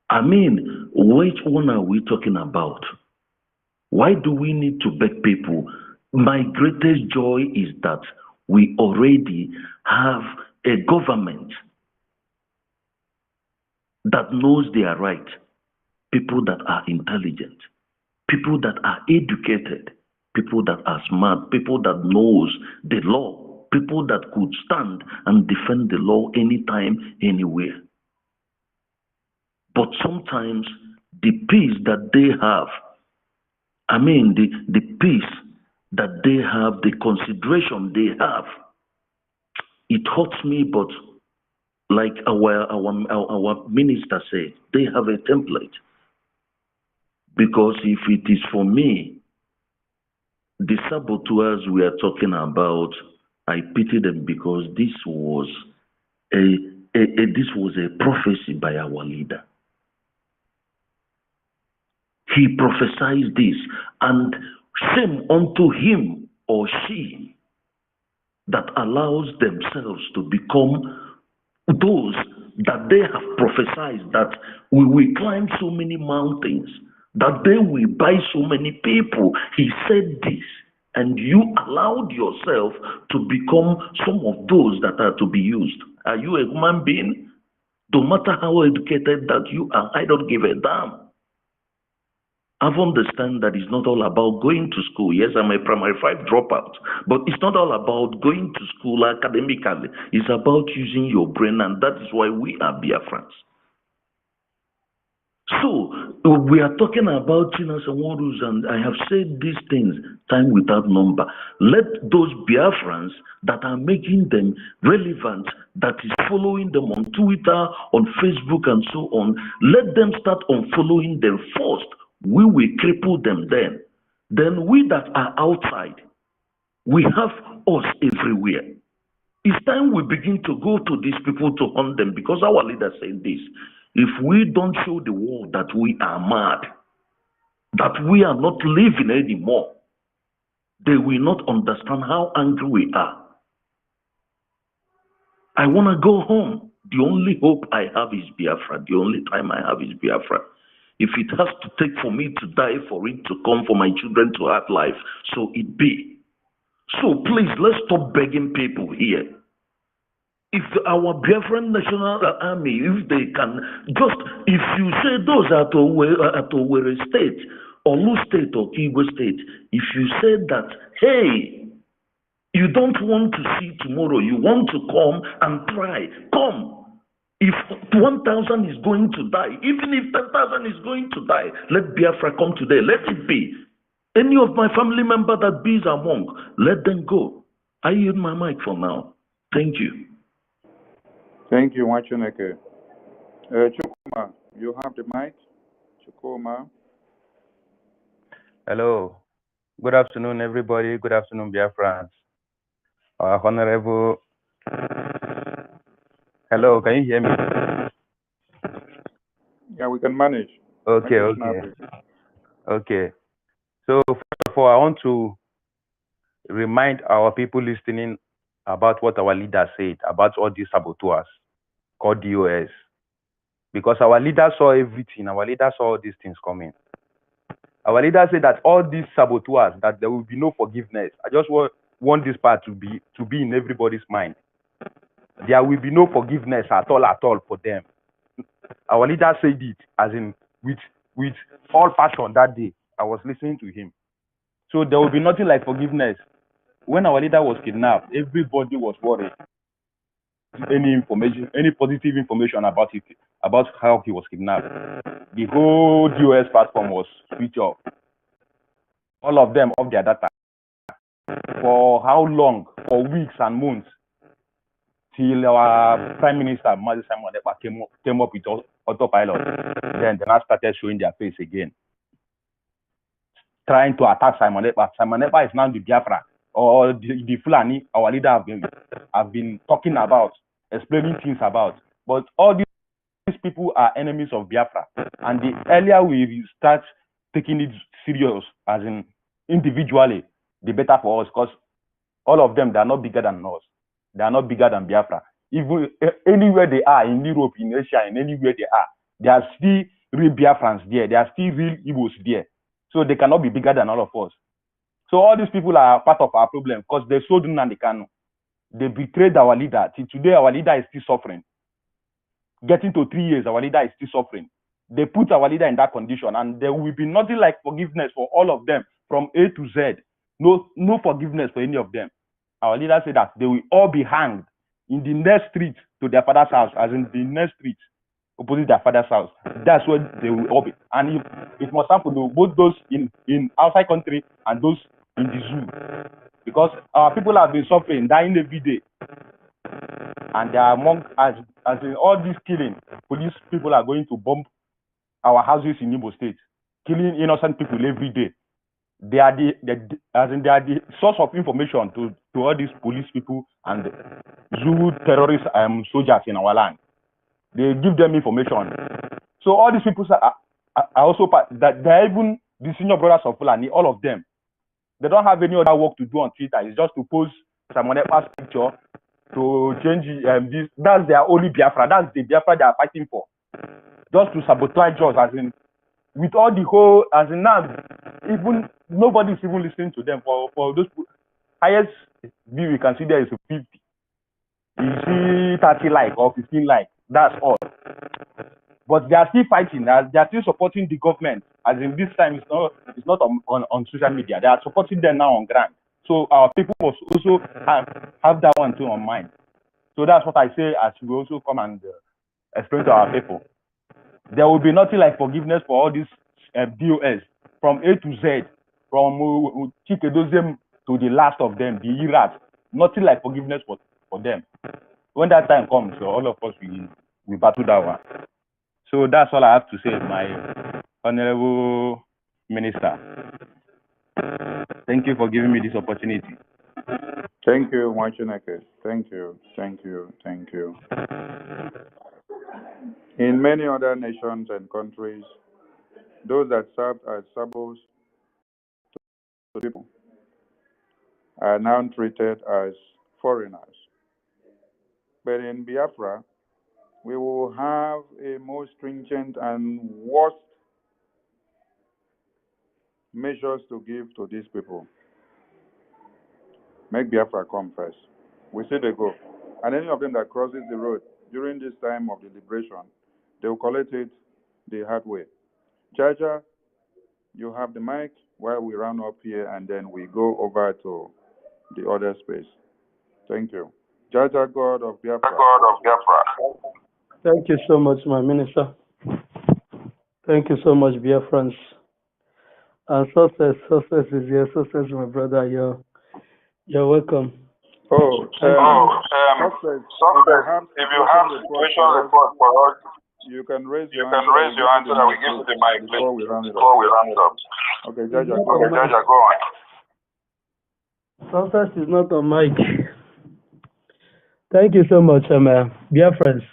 I mean, which one are we talking about? Why do we need to beg people? My greatest joy is that we already have a government that knows their right, people that are intelligent, people that are educated, people that are smart, people that knows the law. people that could stand and defend the law anytime, anywhere. But sometimes the peace that they have, the peace that they have, the consideration they have, it hurts me, but like our minister said, they have a template. Because if it is for me, the saboteurs we are talking about, I pity them because this was a prophecy by our leader. He prophesied this, and shame unto him or she that allows themselves to become those that they have prophesied that we will climb so many mountains, that they will buy so many people. He said this, and you allowed yourself to become some of those that are to be used. Are you a human being? No matter how educated that you are, I don't give a damn. I've understand that it's not all about going to school. Yes, I'm a primary 5 dropout, but it's not all about going to school academically. It's about using your brain, and that is why we are Biafrans. So we are talking about Chinas and Warus, and I have said these things time without number. Let those Biafrans that are making them relevant, that is following them on Twitter, on Facebook, and so on, let them start on following them first. We will cripple them then. Then we that are outside, we have us everywhere. It's time we begin to go to these people to hunt them, because our leader said this. If we don't show the world that we are mad, that we are not living anymore, they will not understand how angry we are. I want to go home. The only hope I have is Biafra. The only time I have is Biafra. If it has to take for me to die for it to come, for my children to have life, so it be. So please, let's stop begging people here. If our Biafran National Army, if they can, just, if you say those at Owerri State, or Lu State, or Igbo State, if you say that, hey, you don't want to see tomorrow, you want to come and try, come. If 1,000 is going to die, even if 10,000 is going to die, let Biafra come today. Let it be. Any of my family member that be among, let them go. I yield my mic for now. Thank you.
Thank you, Wachineke. Chukuma, you have the mic. Chukuma.
Hello. Good afternoon, everybody. Good afternoon, Biafrans. Honorable. Hello, can you hear me?
Yeah, we can manage.
Okay. So, first of all, I want to remind our people listening about what our leader said about all these saboteurs called DOS. Because our leader saw everything. Our leader saw all these things coming. Our leader said that all these saboteurs, that there will be no forgiveness. I just want this part to be in everybody's mind. There will be no forgiveness at all for them. Our leader said it as in with all passion that day. I was listening to him. So there will be nothing like forgiveness. When our leader was kidnapped, everybody was worried. Any information, any positive information about it, about how he was kidnapped, the whole DOS platform was switched off. All of them off their data. For how long? For weeks and months. Till our Prime Minister, Mazi Simon Ekpa, came up with autopilot. Then they now started showing their face again. Trying to attack Simon Ekpa. Simon Ekpa is now the Biafra, or the Fulani our leader have been talking about, explaining things about. But all these people are enemies of Biafra. And the earlier we start taking it serious, as in individually, the better for us, because all of them, they are not bigger than us. They are not bigger than Biafra. Even anywhere they are, in Europe, in Asia, and anywhere they are still real Biafrans there. They are still real Igbos there. So they cannot be bigger than all of us. So all these people are part of our problem, because they sold Nnamdi Kanu. They betrayed our leader. Till today, our leader is still suffering. Getting to 3 years, our leader is still suffering. They put our leader in that condition, and there will be nothing like forgiveness for all of them, from A to Z. No forgiveness for any of them. our leaders say that they will all be hanged in the next street to their father's house, as in the next street opposite their father's house. That's where they will all be. And if it must happen to both those in outside country and those in the zoo, because our people have been suffering, dying every day, and they are among as in all this killing. Police people are going to bomb our houses in Igbo State, killing innocent people every day. They are the source of information to all these police people and zoo terrorist soldiers in our land. They give them information. So all these people are also part, that they're even the senior brothers of Fulani, all of them. They don't have any other work to do on Twitter. It's just to post someone else's picture to change this. That's their only Biafra. That's the Biafra they are fighting for. Just to sabotage us, as in with all the whole, as in now, even nobody is even listening to them. For those highest view you can see there is a 50. You see 30 like or 15 like. That's all. But they are still fighting. They are still supporting the government. As in this time, it's not on social media. They are supporting them now on ground. So our people must also have that one too on mind. So that's what I say as we also come and explain to our people. There will be nothing like forgiveness for all these DOS from A to Z, from Chikedozem to the last of them, the Irats. Nothing like forgiveness for them. When that time comes, so all of us we battle that one. So that's all I have to say, my honorable minister. Thank you for giving me this opportunity.
Thank you, Mwachineke. Thank you, thank you, thank you. In many other nations and countries, those that served as sabos to people are now treated as foreigners. But in Biafra, we will have a more stringent and worst measures to give to these people. Make Biafra come first. We see they go. And any of them that crosses the road during this time of the liberation, they will collect it the hard way. Jaja, you have the mic while we round up here, and then we go over to the other space. Thank you. Jaja, God of Biafra.
Thank you so much, my minister. Thank you so much, Biafrans. And success is here. Success, my brother. You're welcome.
Success. If you have situation report for us, you can raise your hand so that we give you the mic before we round it up. Okay, Jaja, go on.
Success is not on mic. Thank you so much, Biafrans,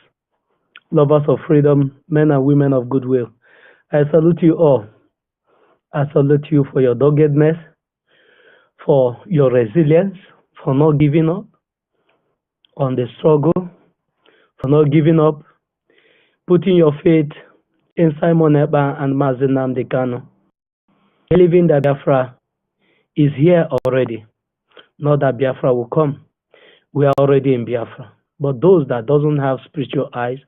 lovers of freedom, men and women of goodwill. I salute you all. I salute you for your doggedness, for your resilience, for not giving up on the struggle, for not giving up, putting your faith in Simon Ekpa and Mazi Nnamdi Kanu, believing that Biafra is here already, not that Biafra will come. We are already in Biafra. But those that doesn't have spiritual eyes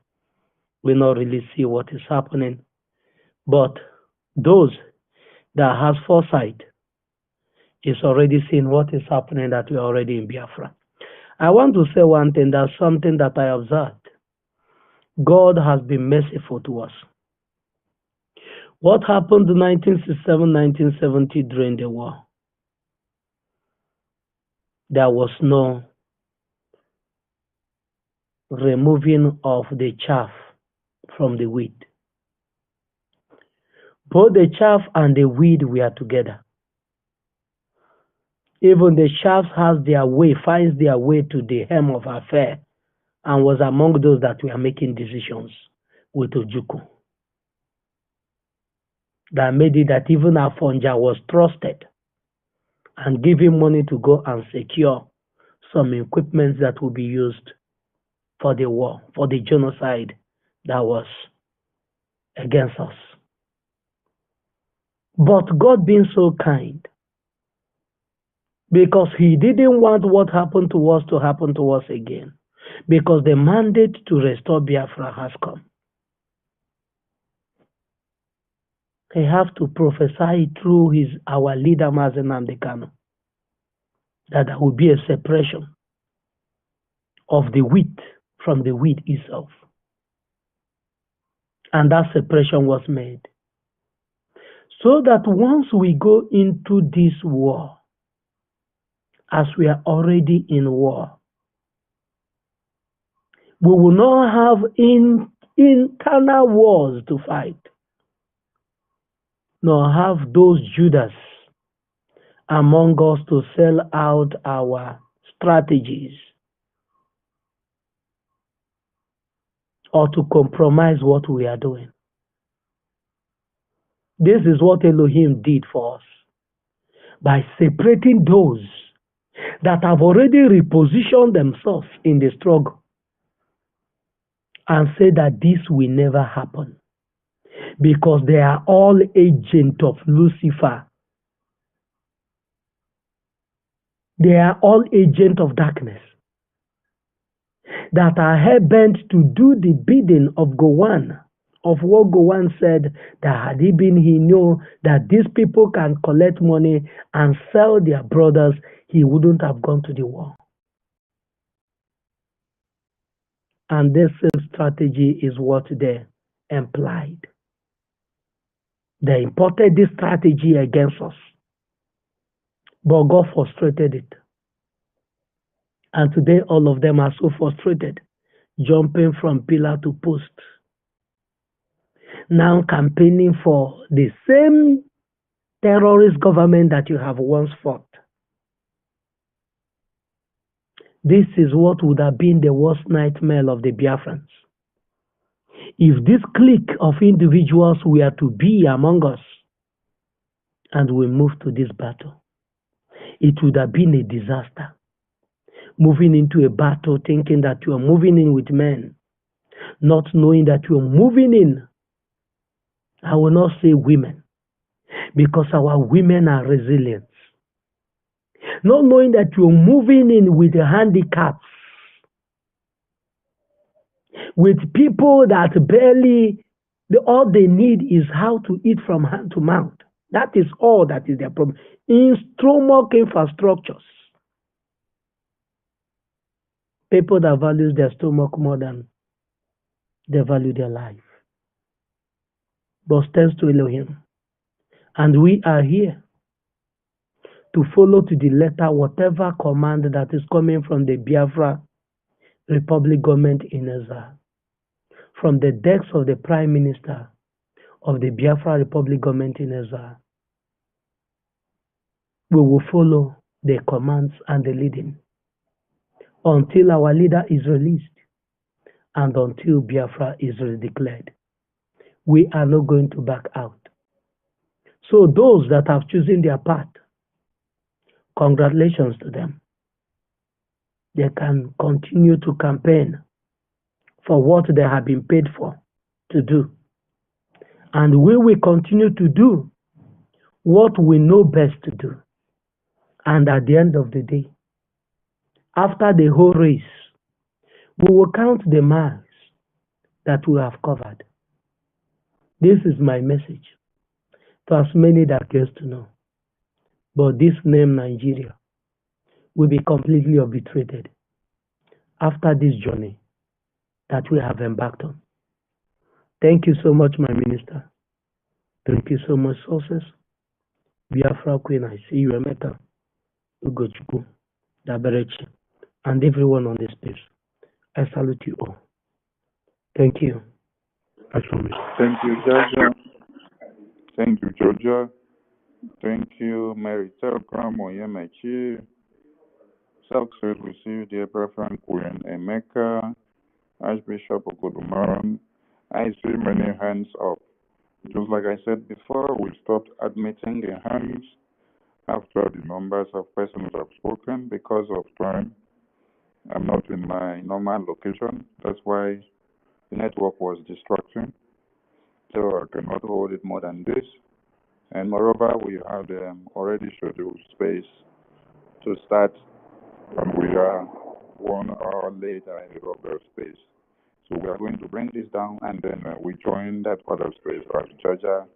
will not really see what is happening. But those that has foresight is already seeing what is happening, that we are already in Biafra. I want to say one thing, that's something that I observed. God has been merciful to us. What happened in 1967, 1970 during the war? There was no removing of the chaff from the wheat. Both the chaff and the weed were together. Even the chaff has their way, finds their way to the hem of affair, and was among those that were making decisions with Ojukwu. That made it that even Afonja was trusted and given money to go and secure some equipment that would be used for the war, for the genocide that was against us. But God being so kind, because He didn't want what happened to us to happen to us again, because the mandate to restore Biafra has come. He have to prophesy through our leader Mazi Nnamdi Kanu.
that there will be a separation of the wheat from the weed itself. And that separation was made. So that once we go into this war, as we are already in war, we will not have internal wars to fight, nor have those Judas among us to sell out our strategies or to compromise what we are doing. This is what Elohim did for us by separating those that have already repositioned themselves in the struggle and say that this will never happen because they are all agents of Lucifer. They are all agents of darkness that are hell-bent to do the bidding of Gowan, of what Gowan said, that had he been, he knew that these people can collect money and sell their brothers, he wouldn't have gone to the war. And this same strategy is what they implied. They imported this strategy against us, but God frustrated it. And today all of them are so frustrated, jumping from pillar to post, now campaigning for the same terrorist government that you have once fought. This is what would have been the worst nightmare of the Biafrans. If this clique of individuals were to be among us and we move to this battle, it would have been a disaster. Moving into a battle thinking that you are moving in with men, not knowing that you are moving in, I will not say women, because our women are resilient. Not knowing that you are moving in with handicaps, with people that barely, all they need is how to eat from hand to mouth. That is all that is their problem. In stomach infrastructures, people that value their stomach more than they value their life. But thanks to Elohim. And we are here to follow to the letter whatever command that is coming from the Biafra Republic government in Israel, from the desk of the Prime Minister of the Biafra Republic government in Israel. We will follow the commands and the leading until our leader is released and until Biafra is declared. We are not going to back out. So those that have chosen their path, congratulations to them. They can continue to campaign for what they have been paid for to do. And we will continue to do what we know best to do. And at the end of the day, after the whole race, we will count the miles that we have covered. This is my message to as many that cares to know. But this name Nigeria will be completely obliterated after this journey that we have embarked on. Thank you so much, my minister. Thank you so much, sources. Biafra Queen, I see you, Emeka, Ugochukwu, Daberechi, and everyone on this space. I salute you all. Thank you. I promise.
Thank you, Jaja. Thank you, Georgia. Thank you, Mary Telegram, Oyemechi. Success with you, dear Reverend Queen Emeka, Archbishop Okodumaran. I see many hands up. Just like I said before, we stopped admitting the hands after the numbers of persons have spoken because of time. I'm not in my normal location. That's why the network was distracting. So I cannot hold it more than this. And moreover, we had already scheduled space to start, and we are 1 hour later in the other space. So we are going to bring this down, and then we join that other space. As Jaja,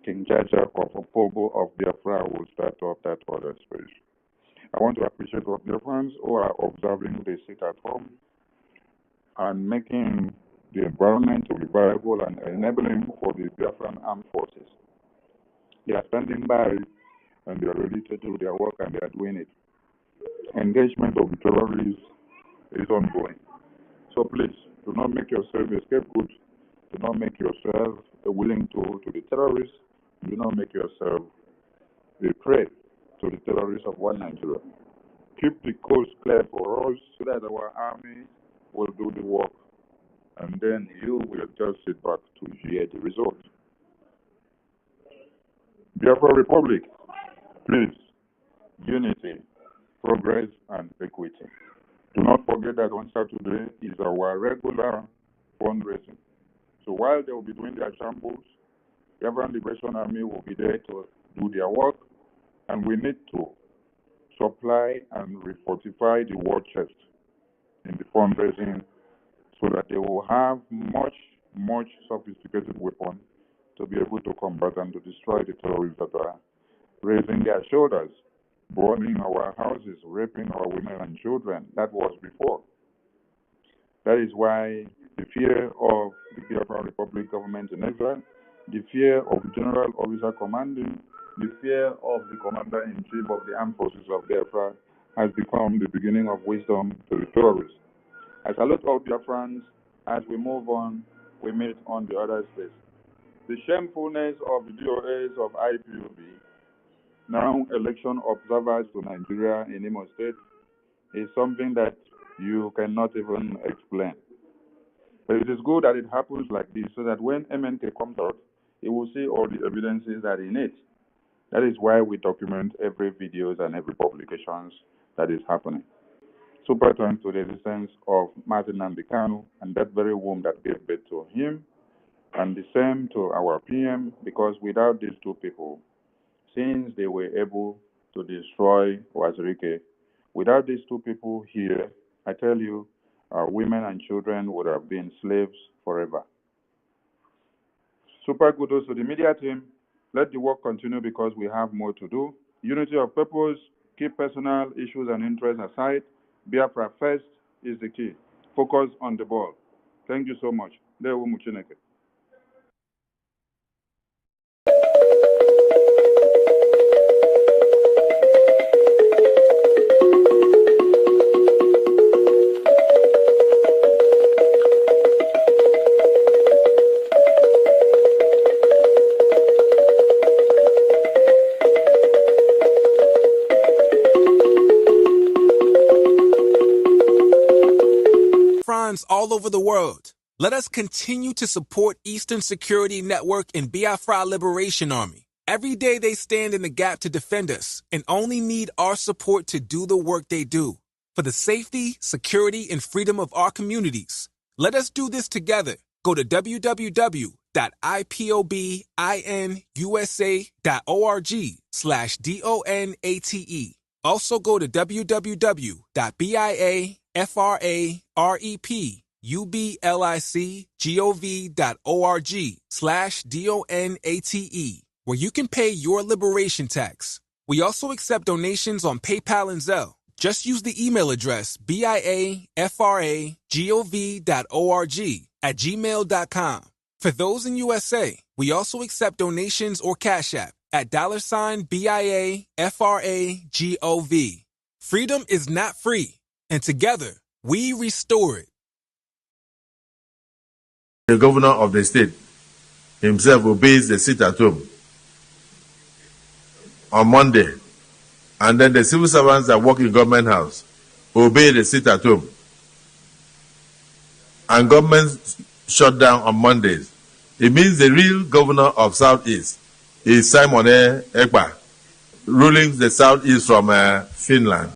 King Jaja of Ipob of Biafra will start off that other space. I want to appreciate all Biafrans who are observing the sit at home and making the environment to be viable and enabling for the Biafran armed forces. They are standing by and they are ready to do their work and they are doing it. Engagement of the terrorists is ongoing. So please, do not make yourself a scapegoat. Do not make yourself a willing tool to the terrorists. Do not make yourself a prey to the terrorists of one Nigeria. Keep the coast clear for us so that our army will do the work. And then you will just sit back to hear the result. Biafra Republic, please, unity, progress, and equity. Do not forget that on Saturday is our regular fundraising. So while they will be doing their shambles, the Biafran Liberation Army will be there to do their work, and we need to supply and refortify the war chest in the fundraising so that they will have much sophisticated weapons to be able to combat and to destroy the terrorists that are raising their shoulders, burning our houses, raping our women and children. That was before. That is why the fear of the Biafra Republic government in exile, the fear of the general officer commanding, the fear of the commander-in-chief of the armed forces of Biafra has become the beginning of wisdom to the terrorists. I salute all Biafrans. As we move on, we meet on the other space. The shamefulness of the DOS of Ipob, now election observers to Nigeria in Imo State, is something that you cannot even explain. But it is good that it happens like this so that when MNK comes out, he will see all the evidences that in it. That is why we document every videos and every publications that is happening. Super thanks to the existence of Martin Nambikanu and that very womb that gave birth to him, and the same to our PM, because without these two people, since they were able to destroy Wazirike, without these two people here, I tell you, women and children would have been slaves forever. Super kudos to the media team. Let the work continue because we have more to do. Unity of purpose, keep personal issues and interests aside. Biafra first is the key. Focus on the ball. Thank you so much. Dewo Muchineke.
All over the world. Let us continue to support Eastern Security Network and BIAFRA Liberation Army. Every day they stand in the gap to defend us and only need our support to do the work they do. For the safety, security, and freedom of our communities. Let us do this together. Go to www.ipobinUSA.org/DONATE. Also go to www.biafrarepublicgov.org/DONATE, where you can pay your liberation tax. We also accept donations on PayPal and Zelle. Just use the email address biafragov.org@gmail.com. For those in USA, we also accept donations or Cash App at $BIAFRAGOV. Freedom is not free, and together we restore it.
The governor of the state himself obeys the sit at home on Monday, and then the civil servants that work in government house obey the sit at home, and government shut down on Mondays. It means the real governor of Southeast is Simon Ekpa, ruling the Southeast from Finland.